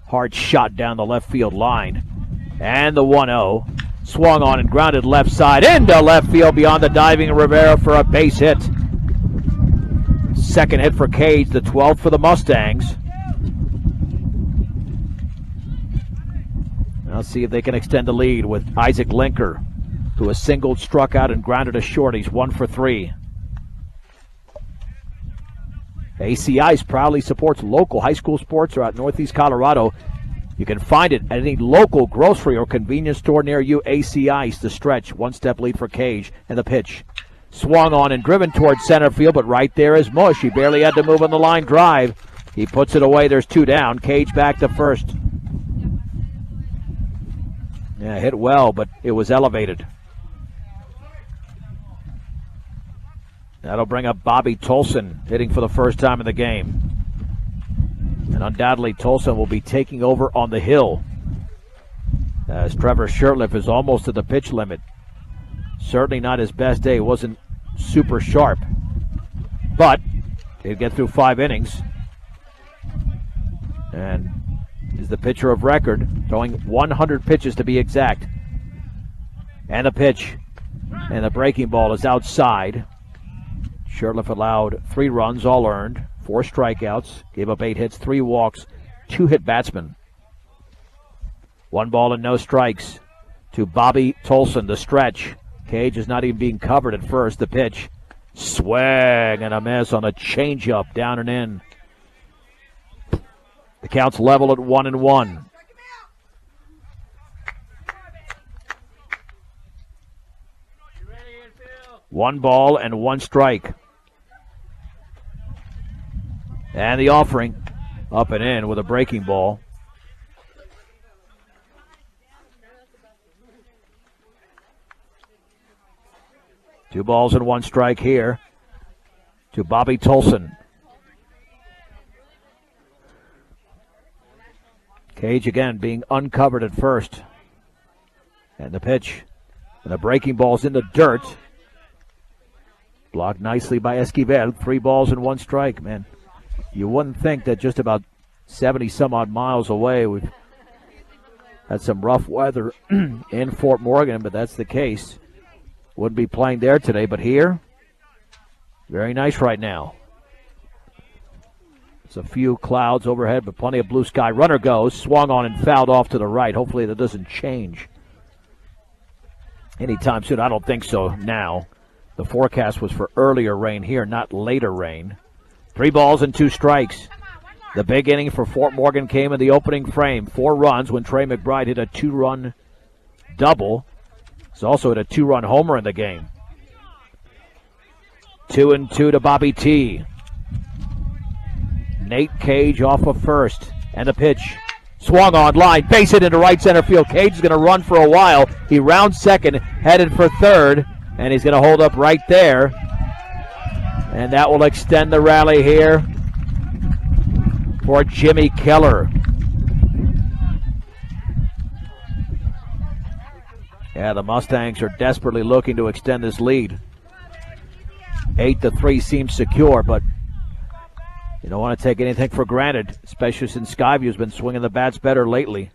hard shot down the left field line. And the 1-0. Swung on and grounded left side into left field beyond the diving Rivera for a base hit. Second hit for Cage, the 12th for the Mustangs. Let's see if they can extend the lead with Isaac Linker, who has singled, struck out, and grounded a short. He's 1 for 3. ACI proudly supports local high school sports throughout Northeast Colorado. You can find it at any local grocery or convenience store near you. ACI, the stretch. 1-step lead for Cage. And the pitch. Swung on and driven towards center field, but right there is Mush. He barely had to move on the line drive. He puts it away. There's 2 down. Cage back to first. Yeah, hit well, but it was elevated. That'll bring up Bobby Tolson, hitting for the first time in the game. And undoubtedly, Tolson will be taking over on the hill, as Trevor Shirtliff is almost to the pitch limit. Certainly not his best day. Wasn't super sharp, but he'll get through 5 innings. And is the pitcher of record, throwing 100 pitches to be exact. And the pitch. And the breaking ball is outside. Shirtliff allowed 3 runs, all earned. 4 strikeouts, gave up 8 hits, 3 walks, 2 hit batsmen. 1 ball and no strikes to Bobby Tolson, the stretch. Cage is not even being covered at first. The pitch. Swing and a miss on a changeup, down and in. The count's level at 1-1. One ball and 1 strike. And the offering up and in with a breaking ball. Two balls and 1 strike here to Bobby Tolson. Cage again being uncovered at first. And the pitch. And the breaking ball's in the dirt. Blocked nicely by Esquivel. 3 balls and 1 strike, man. You wouldn't think that just about 70-some-odd miles away we've had some rough weather in Fort Morgan, but that's the case. Wouldn't be playing there today, but here, very nice right now. There's a few clouds overhead, but plenty of blue sky. Runner goes, swung on and fouled off to the right. Hopefully that doesn't change anytime soon. I don't think so now. The forecast was for earlier rain here, not later rain. 3 balls and 2 strikes. The big inning for Fort Morgan came in the opening frame. 4 runs when Trey McBride hit a 2-run double. He's also hit a 2-run homer in the game. 2-2 to Bobby T. Nate Cage off of first. And the pitch. Swung on line, base it into right center field. Cage is going to run for a while. He rounds second, headed for third, and he's going to hold up right there. And that will extend the rally here for Jimmy Keller. Yeah, the Mustangs are desperately looking to extend this lead. 8-3 seems secure, but you don't want to take anything for granted, especially since Skyview's been swinging the bats better lately.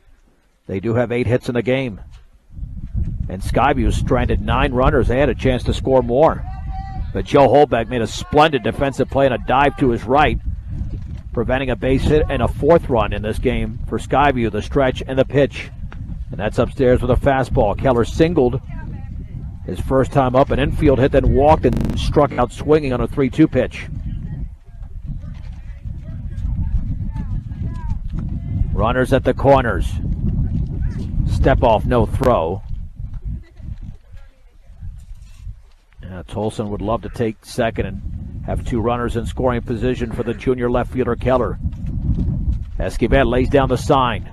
They do have 8 hits in the game. And Skyview's stranded 9 runners. They had a chance to score more. But Joe Holbeck made a splendid defensive play and a dive to his right, preventing a base hit and a 4th run in this game for Skyview. The stretch and the pitch. And that's upstairs with a fastball. Keller singled his first time up, an infield hit, then walked and struck out swinging on a 3-2 pitch. Runners at the corners. Step off, no throw. Yeah, Tolson would love to take second and have 2 runners in scoring position for the junior left fielder Keller. Esquivel lays down the sign.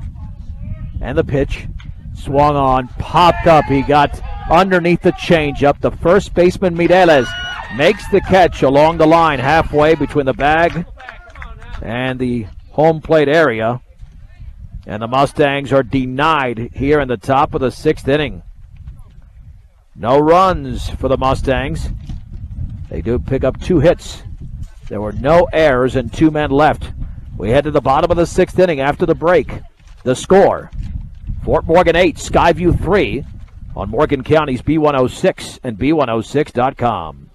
And the pitch. Swung on, popped up. He got underneath the changeup. The first baseman, Mireles, makes the catch along the line, halfway between the bag and the home plate area. And the Mustangs are denied here in the top of the 6th inning. No runs for the Mustangs. They do pick up 2 hits. There were no errors and 2 men left. We head to the bottom of the 6th inning after the break. The score, Fort Morgan 8, Skyview 3 on Morgan County's B106 and B106.com.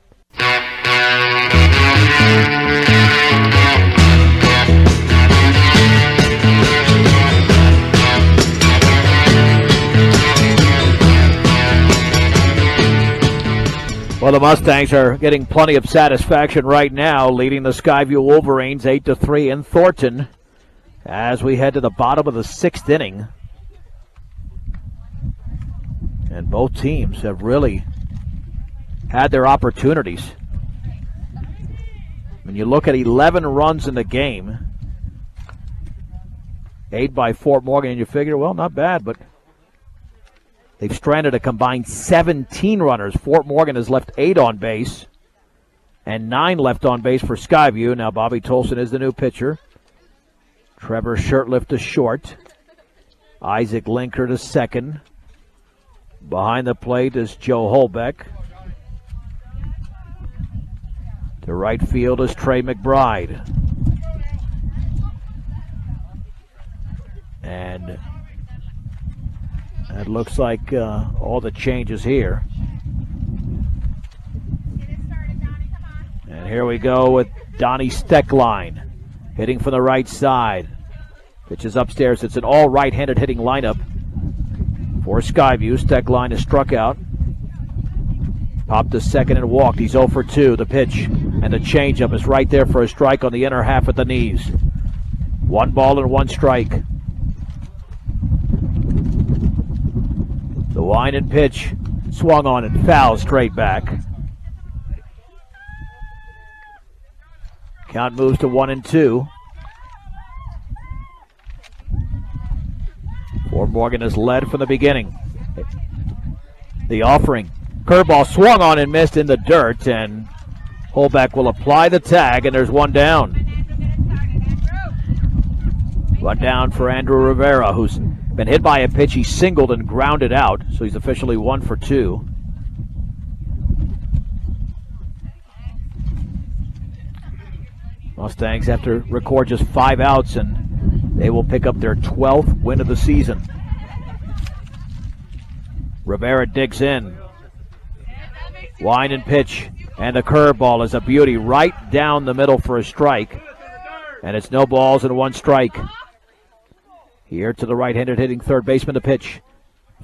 Well, the Mustangs are getting plenty of satisfaction right now, leading the Skyview Wolverines 8-3 in Thornton as we head to the bottom of the 6th inning. And both teams have really had their opportunities. When you look at 11 runs in the game, 8 by Fort Morgan, and you figure, well, not bad, but they've stranded a combined 17 runners. Fort Morgan has left 8 on base and 9 left on base for Skyview. Now Bobby Tolson is the new pitcher. Trevor Shurtleff to short. Isaac Linker to second. Behind the plate is Joe Holbeck. To right field is Trey McBride. And that looks like all the changes here. And here we go with Donnie Steckline hitting from the right side. Pitch is upstairs. It's an all right-handed hitting lineup for Skyview. Steckline is struck out. Popped to second and walked. He's 0 for 2. The pitch and the changeup is right there for a strike on the inner half at the knees. 1 ball and 1 strike. The wind and pitch swung on and foul straight back. Count moves to 1-2. Fort Morgan has led from the beginning. The offering. Curveball swung on and missed in the dirt, and Holbeck will apply the tag, and there's 1 down. 1 down for Andrew Rivera, who's been hit by a pitch. He singled and grounded out, so he's officially 1 for 2. Mustangs have to record just 5 outs, and they will pick up their 12th win of the season. Rivera digs in. Wind and pitch, and the curveball is a beauty right down the middle for a strike. And it's no balls and 1 strike. Here to the right-handed hitting third baseman to pitch.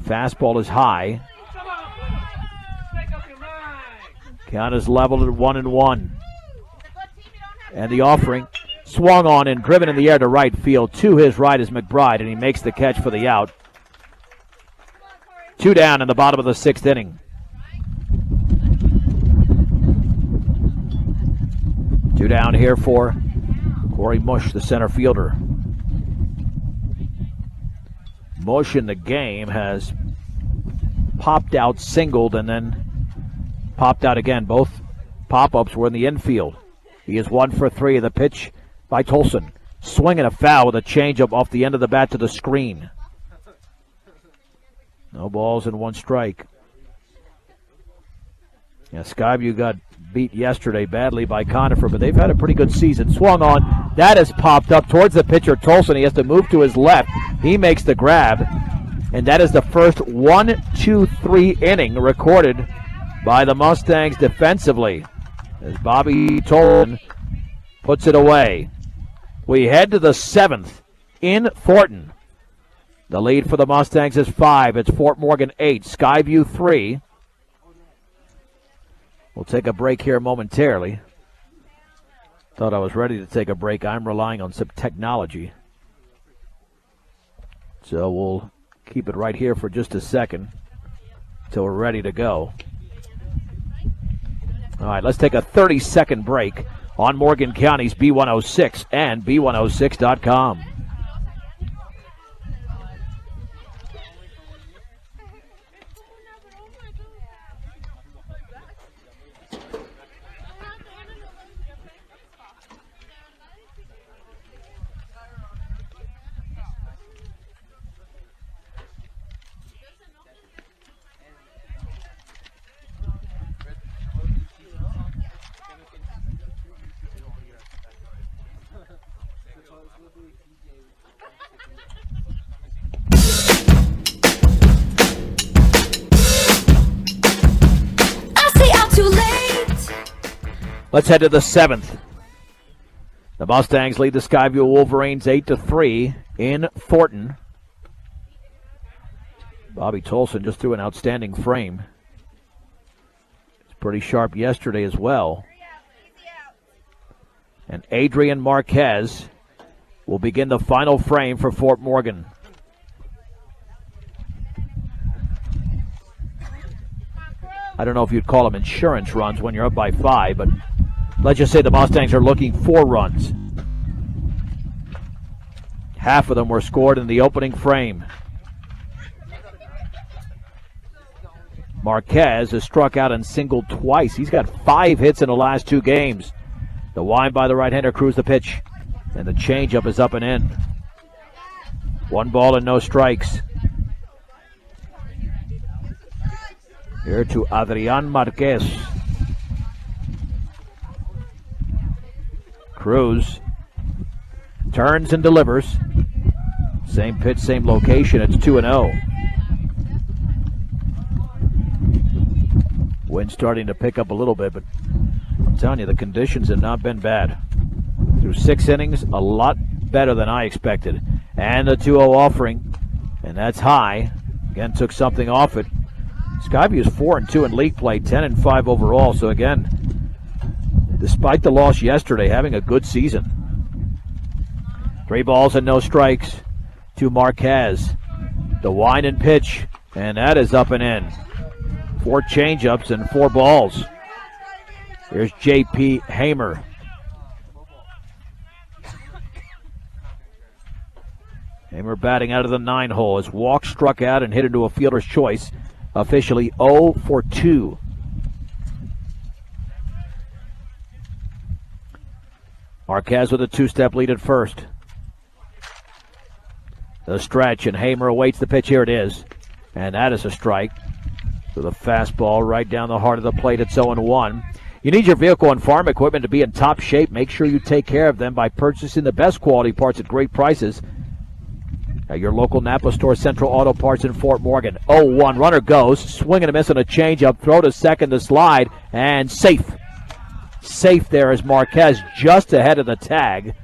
Fastball is high. Count is leveled at 1-1. And the offering swung on and driven in the air to right field. To his right is McBride, and he makes the catch for the out. 2 down in the bottom of the 6th inning. 2 down here for Corey Mush, the center fielder. mush in the game, has popped out, singled, and then popped out again. Both pop-ups were in the infield. He is 1 for 3. The pitch by Tolson. Swinging a foul with a changeup off the end of the bat to the screen. No balls and 1 strike. Yeah, Skyview got beat yesterday badly by Conifer, but they've had a pretty good season. Swung on. That has popped up towards the pitcher, Tolson. He has to move to his left. He makes the grab. And that is the first 1-2-3 inning recorded by the Mustangs defensively, as Bobby Tolson puts it away. We head to the 7th in Thornton. The lead for the Mustangs is 5. It's Fort Morgan 8, Skyview 3. We'll take a break here momentarily. Thought I was ready to take a break. I'm relying on some technology. So we'll keep it right here for just a second until we're ready to go. All right, let's take a 30-second break on Morgan County's B106 and B106.com. Let's head to the 7th. The Mustangs lead the Skyview Wolverines 8-3 in Thornton. Bobby Tolson just threw an outstanding frame. It's pretty sharp yesterday as well. And Adrian Marquez will begin the final frame for Fort Morgan. I don't know if you'd call them insurance runs when you're up by 5, but let's just say the Mustangs are looking for runs. Half of them were scored in the opening frame. Marquez has struck out and singled twice. He's got 5 hits in the last 2 games. The wind by the right-hander crews the pitch, and the changeup is up and in. 1 ball and no strikes. Here to Adrian Marquez. Cruz turns and delivers. Same pitch, same location. It's 2-0. Wind starting to pick up a little bit, but I'm telling you, the conditions have not been bad. Through 6 innings, a lot better than I expected. And the 2-0 offering, and that's high. Again, took something off it. Skyview is 4-2 in league play, 10-5 overall. So again, despite the loss yesterday, having a good season. 3 balls and no strikes to Marquez. The wind and pitch, and that is up and in. 4 changeups and 4 balls. Here's J.P. Hamer. Hamer batting out of the 9 hole. His walk struck out and hit into a fielder's choice. Officially 0 for 2. Marquez with a 2-step lead at first. The stretch, and Hamer awaits the pitch. Here it is. And that is a strike. With a fastball right down the heart of the plate. It's 0-1. You need your vehicle and farm equipment to be in top shape. Make sure you take care of them by purchasing the best quality parts at great prices at your local Napa store, Central Auto Parts in Fort Morgan. 0-1. Runner goes. Swing and a miss on a changeup. Throw to second to slide. And safe. Safe there is Marquez just ahead of the tag.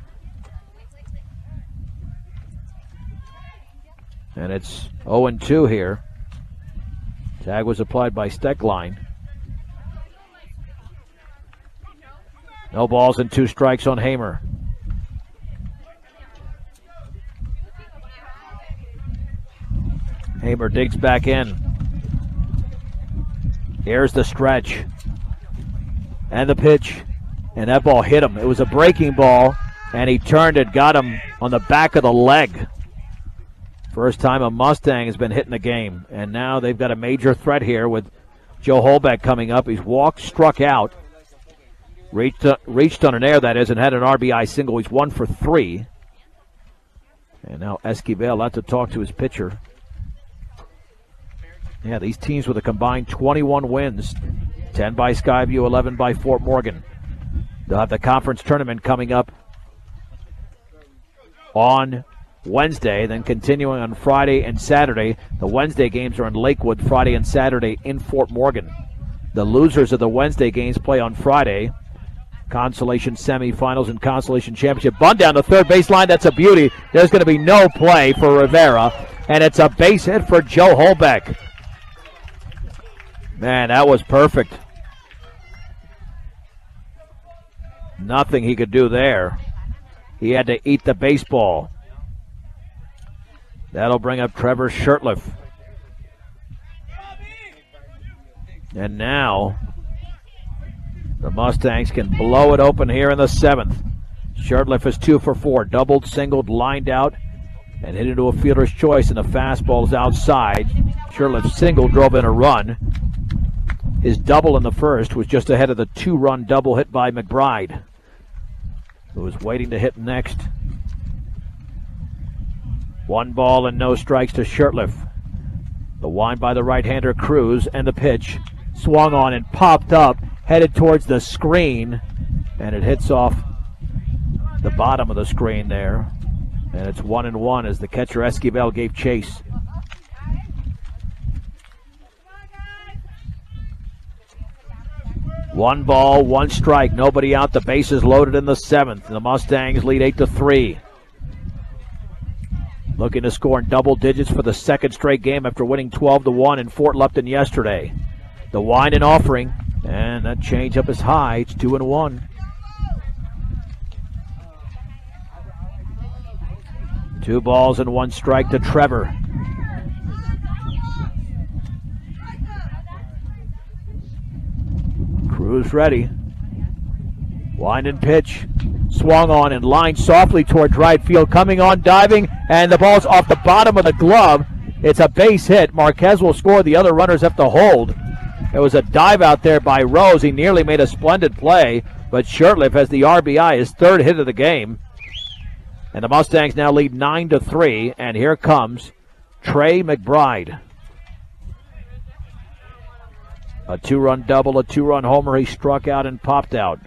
And it's 0-2 here. Tag was applied by Steckline. No balls and 2 strikes on Hamer. Hamer digs back in. Here's the stretch. And the pitch. And that ball hit him. It was a breaking ball, and he turned it, got him on the back of the leg First time a Mustang has been hit in the game, and now they've got a major threat here with Joe Holbeck coming up. He's walked, struck out, reached on an air, that is, and had an RBI single. He's 1 for 3. And now Esquivel had to talk to his pitcher. Yeah, these teams with a combined 21 wins, 10 by Skyview, 11 by Fort Morgan. They'll have the conference tournament coming up on Wednesday, then continuing on Friday and Saturday. The Wednesday games are in Lakewood, Friday and Saturday in Fort Morgan. The losers of the Wednesday games play on Friday. Consolation semifinals and consolation championship. Bunt down the third baseline. That's a beauty. There's going to be no play for Rivera, and it's a base hit for Joe Holbeck. Man, that was perfect. Nothing he could do there. He had to eat the baseball. That'll bring up Trevor Shurtleff. And now the Mustangs can blow it open here in the 7th. Shurtleff is 2 for 4. Doubled, singled, lined out, and hit into a fielder's choice, and the fastball is outside. Shurtleff's single drove in a run. His double in the first was just ahead of the 2-run double hit by McBride, who was waiting to hit next. 1 ball and no strikes to Shurtleff. The wind by the right-hander Cruz, and the pitch swung on and popped up, headed towards the screen, and it hits off the bottom of the screen there. And it's 1-1 as the catcher Esquivel gave chase. One ball, 1 strike, nobody out. The bases loaded in the 7th. The Mustangs lead 8-3. Looking to score in double digits for the 2nd straight game after winning 12-1 in Fort Lupton yesterday. The wind and offering, and that changeup is high. It's 2-1. 2 balls and 1 strike to Trevor. Cruz ready. Wind and pitch. Swung on and lined softly towards right field. Coming on, diving, and the ball's off the bottom of the glove. It's a base hit. Marquez will score. The other runners have to hold. It was a dive out there by Rose. He nearly made a splendid play, but Shurtleff has the RBI, his 3rd hit of the game. And the Mustangs now lead 9-3, and here comes Trey McBride. A 2-run double, a 2-run homer. He struck out and popped out.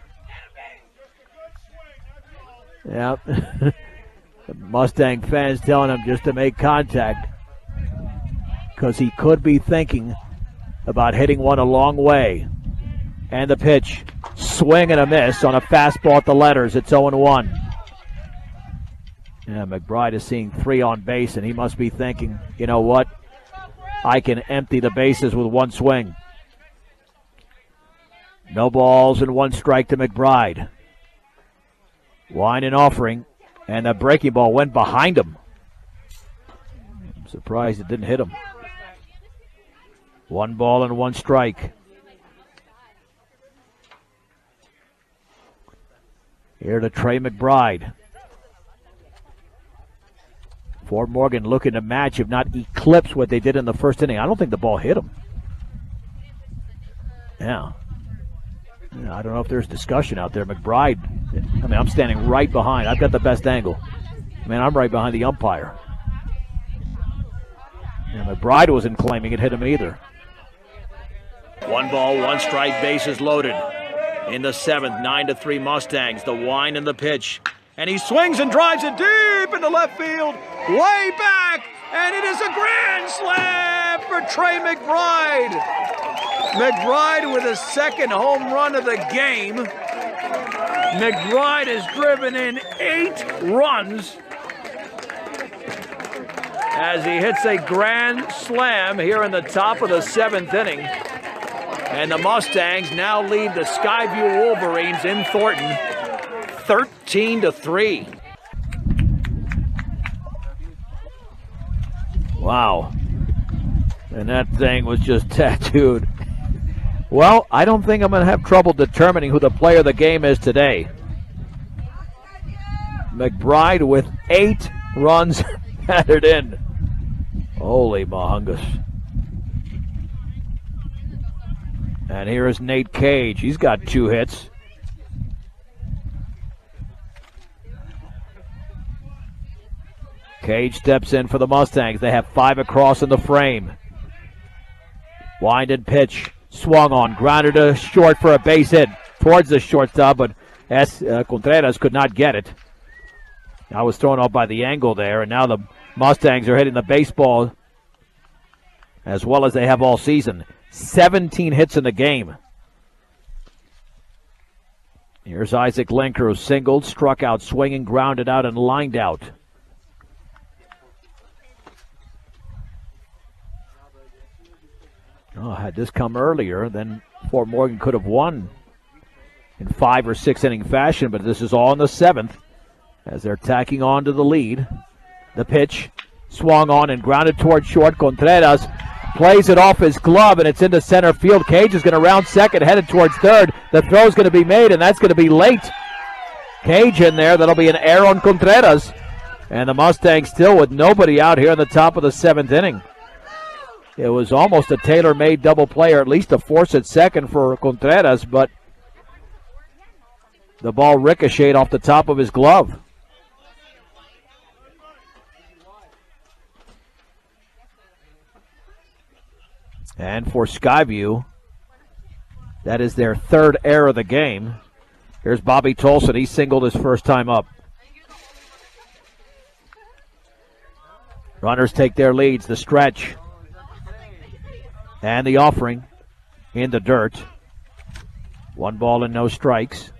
Yeah. Mustang fans telling him just to make contact, because he could be thinking about hitting one a long way. And the pitch, swing and a miss on a fastball at the letters. It's 0-1. Yeah, McBride is seeing 3 on base, and he must be thinking, you know what? I can empty the bases with 1 swing. No balls and 1 strike to McBride. Wind and offering, and the breaking ball went behind him. I'm surprised it didn't hit him. 1 ball and 1 strike. Here to Trey McBride. Fort Morgan looking to match, if not eclipse, what they did in the first inning. I don't think the ball hit him. Yeah. I don't know if there's discussion out there. McBride, I mean, I'm standing right behind. I've got the best angle. I mean, I'm right behind the umpire. And McBride wasn't claiming it hit him either. 1 ball, 1 strike, bases loaded. In the 7th, 9-3 Mustangs. The wind and the pitch. And he swings and drives it deep into left field. Way back. And it is a grand slam for Trey McBride. McBride with his 2nd home run of the game. McBride has driven in 8 runs as he hits a grand slam here in the top of the 7th inning. And the Mustangs now lead the Skyview Wolverines in Thornton 13-3. Wow. And that thing was just tattooed. Well, I don't think I'm going to have trouble determining who the player of the game is today. McBride with 8 runs battered in. Holy mahungus. And here is Nate Cage. He's got 2 hits. Cage steps in for the Mustangs. They have 5 across in the frame. Wind and pitch. Swung on. Grounded to short for a base hit towards the shortstop, but Contreras could not get it. I was thrown off by the angle there, and now the Mustangs are hitting the baseball as well as they have all season. 17 hits in the game. Here's Isaac Linker, who singled, struck out, swinging, grounded out, and lined out. Oh, had this come earlier, then Fort Morgan could have won in 5 or 6 inning fashion, but this is all in the 7th as they're tacking on to the lead. The pitch swung on and grounded toward short. Contreras plays it off his glove, and it's into center field. Cage is going to round second, headed towards third. The throw's going to be made, and that's going to be late. Cage in there. That'll be an error on Contreras. And the Mustangs still with nobody out here in the top of the 7th inning. It was almost a tailor-made double play, or at least a force at second for Contreras, but the ball ricocheted off the top of his glove. And for Skyview, that is their 3rd error of the game. Here's Bobby Tolson. He singled his first time up. Runners take their leads. The stretch. And the offering in the dirt. 1 ball and no strikes.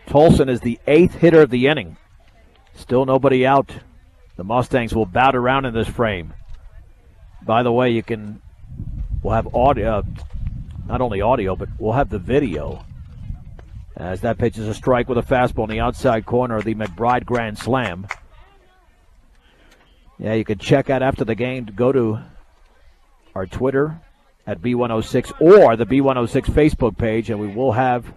Tolson is the 8th hitter of the inning. Still nobody out. The Mustangs will bat around in this frame. By the way, we'll have audio, not only audio, but we'll have the video. As that pitch is a strike with a fastball in the outside corner of the McBride Grand Slam. Yeah, you can check out after the game. Go to our Twitter at B106 or the B106 Facebook page, and we will have,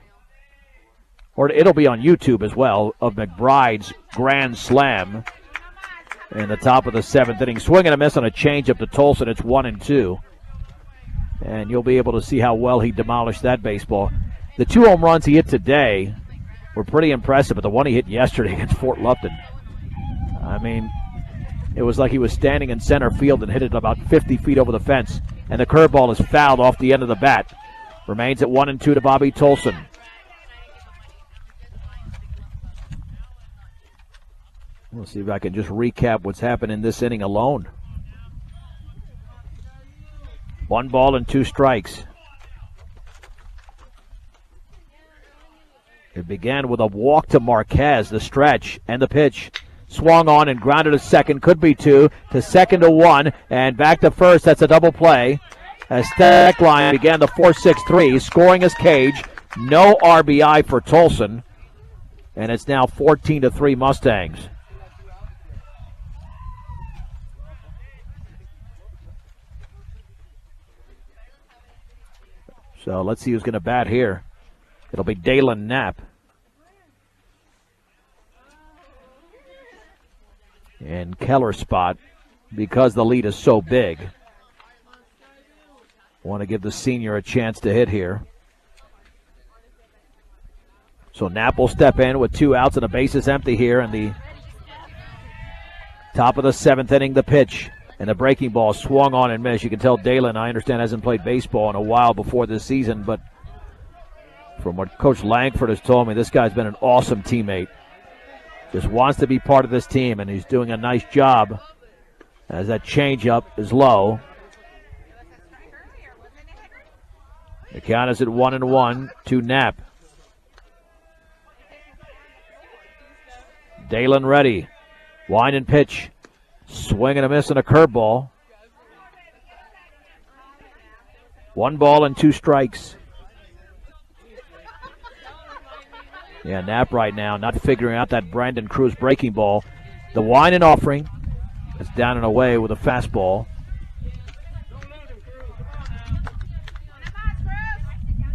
or it'll be on YouTube as well, of McBride's Grand Slam in the top of the 7th inning. Swing and a miss on a changeup to Tolson. It's 1-2. And you'll be able to see how well he demolished that baseball. The 2 home runs he hit today were pretty impressive, but the one he hit yesterday against Fort Lupton, I mean, it was like he was standing in center field and hit it about 50 feet over the fence. And the curveball is fouled off the end of the bat. Remains at 1-2 to Bobby Tolson. We'll see if I can just recap what's happened in this inning alone. 1 ball and 2 strikes. It began with a walk to Marquez, the stretch, and the pitch. Swung on and grounded to second, could be 2, to second to 1, and back to first. That's a double play. As Steckline began the 4-6-3, scoring as Cage. No RBI for Tolson, and it's now 14-3 Mustangs. So let's see who's going to bat here. It'll be Dalen Knapp. And Keller's spot, because the lead is so big. Want to give the senior a chance to hit here. So Knapp will step in with 2 outs and a base is empty here in the top of the 7th inning. The pitch and the breaking ball swung on and missed. You can tell Dalen, I understand, hasn't played baseball in a while before this season, but from what Coach Langford has told me, this guy's been an awesome teammate. Just wants to be part of this team, and he's doing a nice job as that changeup is low. The count is at 1-1 to Knapp. Dalen ready. Wind and pitch. Swing and a miss and a curveball. 1 ball and 2 strikes. Yeah, Knapp right now not figuring out that Brandon Cruz breaking ball. The wind and offering is down and away with a fastball.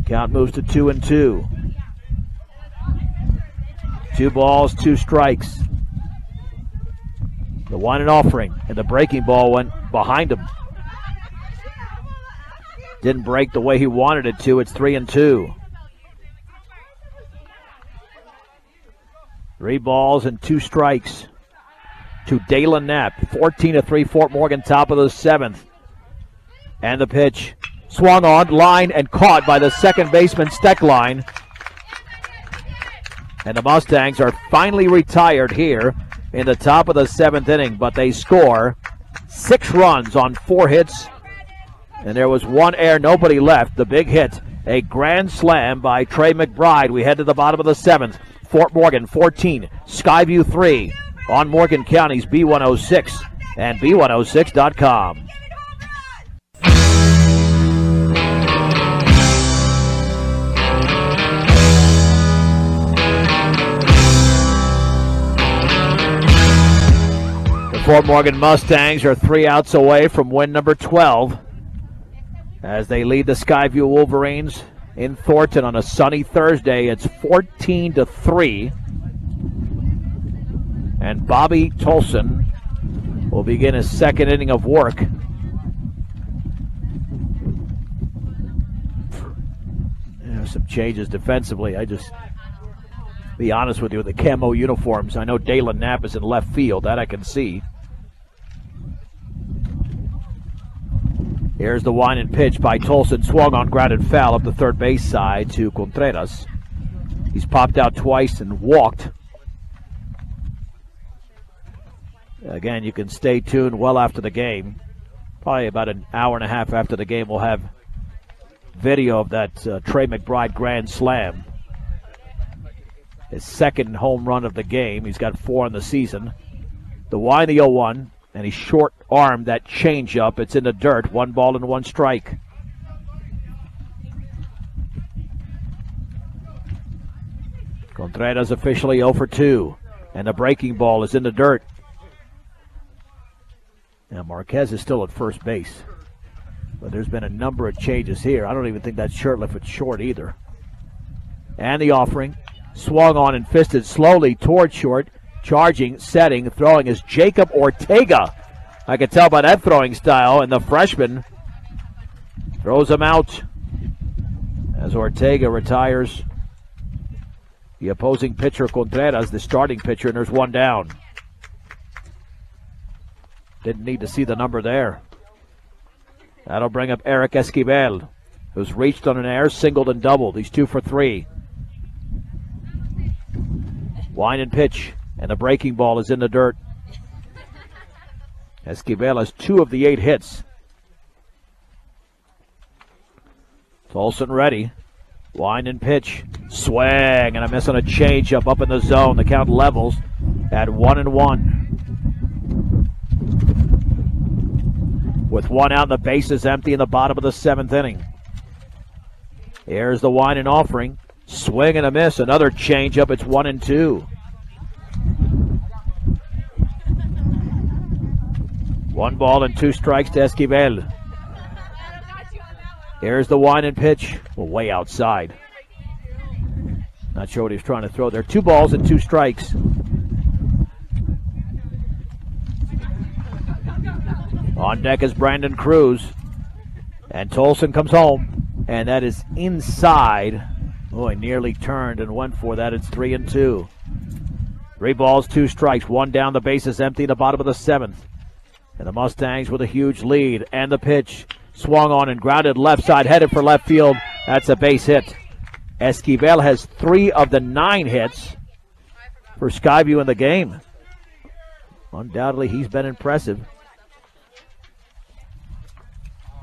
Count moves to 2-2. 2 balls, 2 strikes. The one and offering, and the breaking ball went behind him. Didn't break the way he wanted it to. It's 3-2. 3 balls and 2 strikes to Dalen Knapp. 14-3, Fort Morgan, top of the 7th. And the pitch swung on, line, and caught by the second baseman, Steckline. And the Mustangs are finally retired here in the top of the 7th inning, but they score 6 runs on 4 hits. And there was 1 error, nobody left. The big hit, a grand slam by Trey McBride. We head to the bottom of the 7th. Fort Morgan 14, Skyview 3 on Morgan County's B106 and B106.com. The Fort Morgan Mustangs are 3 outs away from win number 12 as they lead the Skyview Wolverines in Thornton on a sunny Thursday. It's 14-3. And Bobby Tolson will begin his second inning of work. There's some changes defensively. Be honest with you, the camo uniforms. I know Dalen Knapp is in left field. That I can see. Here's the wind and pitch by Tolson. Swung on, grounded foul up the third base side to Contreras. He's popped out twice and walked. Again, you can stay tuned well after the game. Probably about an hour and a half after the game, we'll have video of that Trey McBride grand slam. His second home run of the game. He's got 4 in the season. The wind, the 0-1. And he short-armed that changeup. It's in the dirt. 1 ball and 1 strike. Contreras officially 0 for 2. And the breaking ball is in the dirt. Now Marquez is still at first base. But there's been a number of changes here. I don't even think that shirt left it short either. And the offering. Swung on and fisted slowly toward short. Charging, setting, throwing is Jacob Ortega. I can tell by that throwing style. And the freshman throws him out as Ortega retires the opposing pitcher Contreras, the starting pitcher, and there's 1 down. Didn't need to see the number there. That'll bring up Eric Esquivel, who's reached on an air, singled and doubled. He's 2 for 3. Wind and pitch. And the breaking ball is in the dirt. Esquivel has 2 of the 8 hits. Tolson ready. Wind and pitch. Swing. And a miss on a changeup up in the zone. The count levels at 1-1. With 1 out, the base is empty in the bottom of the 7th inning. Here's the wind and offering. Swing and a miss. Another changeup. It's 1-2. 1 ball and 2 strikes to Esquivel. Here's the wind and pitch. Well, way outside. Not sure what he's trying to throw there. 2 balls and 2 strikes. On deck is Brandon Cruz. And Tolson comes home. And that is inside. Oh, he nearly turned and went for that. It's 3-2. 3 balls, 2 strikes. 1 down. The base is empty in the bottom of the 7th. And the Mustangs with a huge lead. And the pitch swung on and grounded left side, headed for left field. That's a base hit. Esquivel has 3 of the 9 hits for Skyview in the game. Undoubtedly, he's been impressive.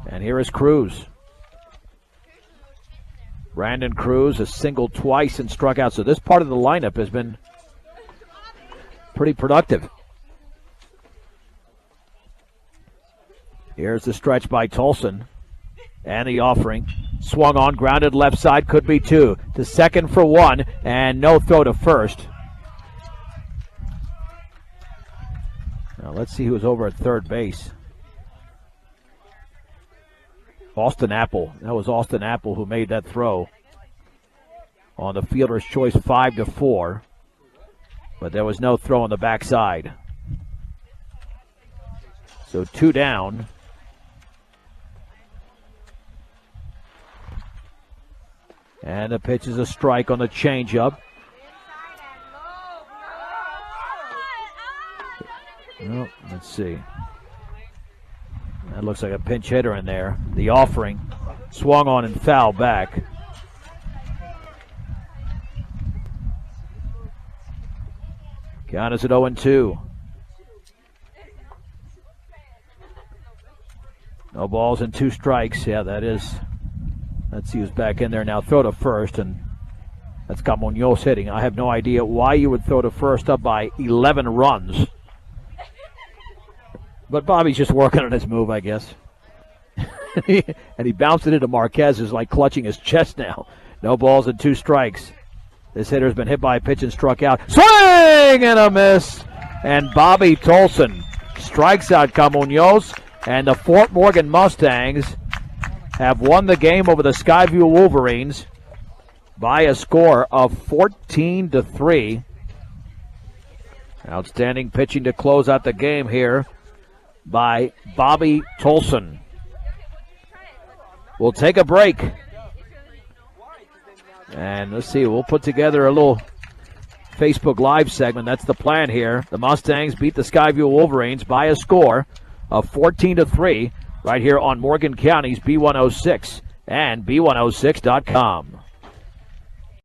And here is Cruz. Brandon Cruz has singled twice and struck out. So this part of the lineup has been pretty productive. Here's the stretch by Tolson. And the offering. Swung on, grounded left side, could be 2. To second for 1, and no throw to first. Now let's see who's over at third base. Austin Apple. That was Austin Apple who made that throw on the fielder's choice 5-4. But there was no throw on the backside. So 2 down. And the pitch is a strike on the changeup. Well, let's see. That looks like a pinch hitter in there. The offering swung on and fouled back. Count is at 0-2. No balls and 2 strikes. Yeah, that is. Let's see who's back in there now. Throw to first, and that's got Munoz hitting. I have no idea why you would throw to first up by 11 runs. But Bobby's just working on his move, I guess. And he bounced it into Marquez, who's like clutching his chest now. No balls and 2 strikes. This hitter's been hit by a pitch and struck out. Swing and a miss. And Bobby Tolson strikes out Munoz. And the Fort Morgan Mustangs have won the game over the Skyview Wolverines by a score of 14-3. Outstanding pitching to close out the game here by Bobby Tolson. We'll take a break. And let's see, we'll put together a little Facebook Live segment. That's the plan here. The Mustangs beat the Skyview Wolverines by a score of 14-3 right here on Morgan County's B106 and B106.com.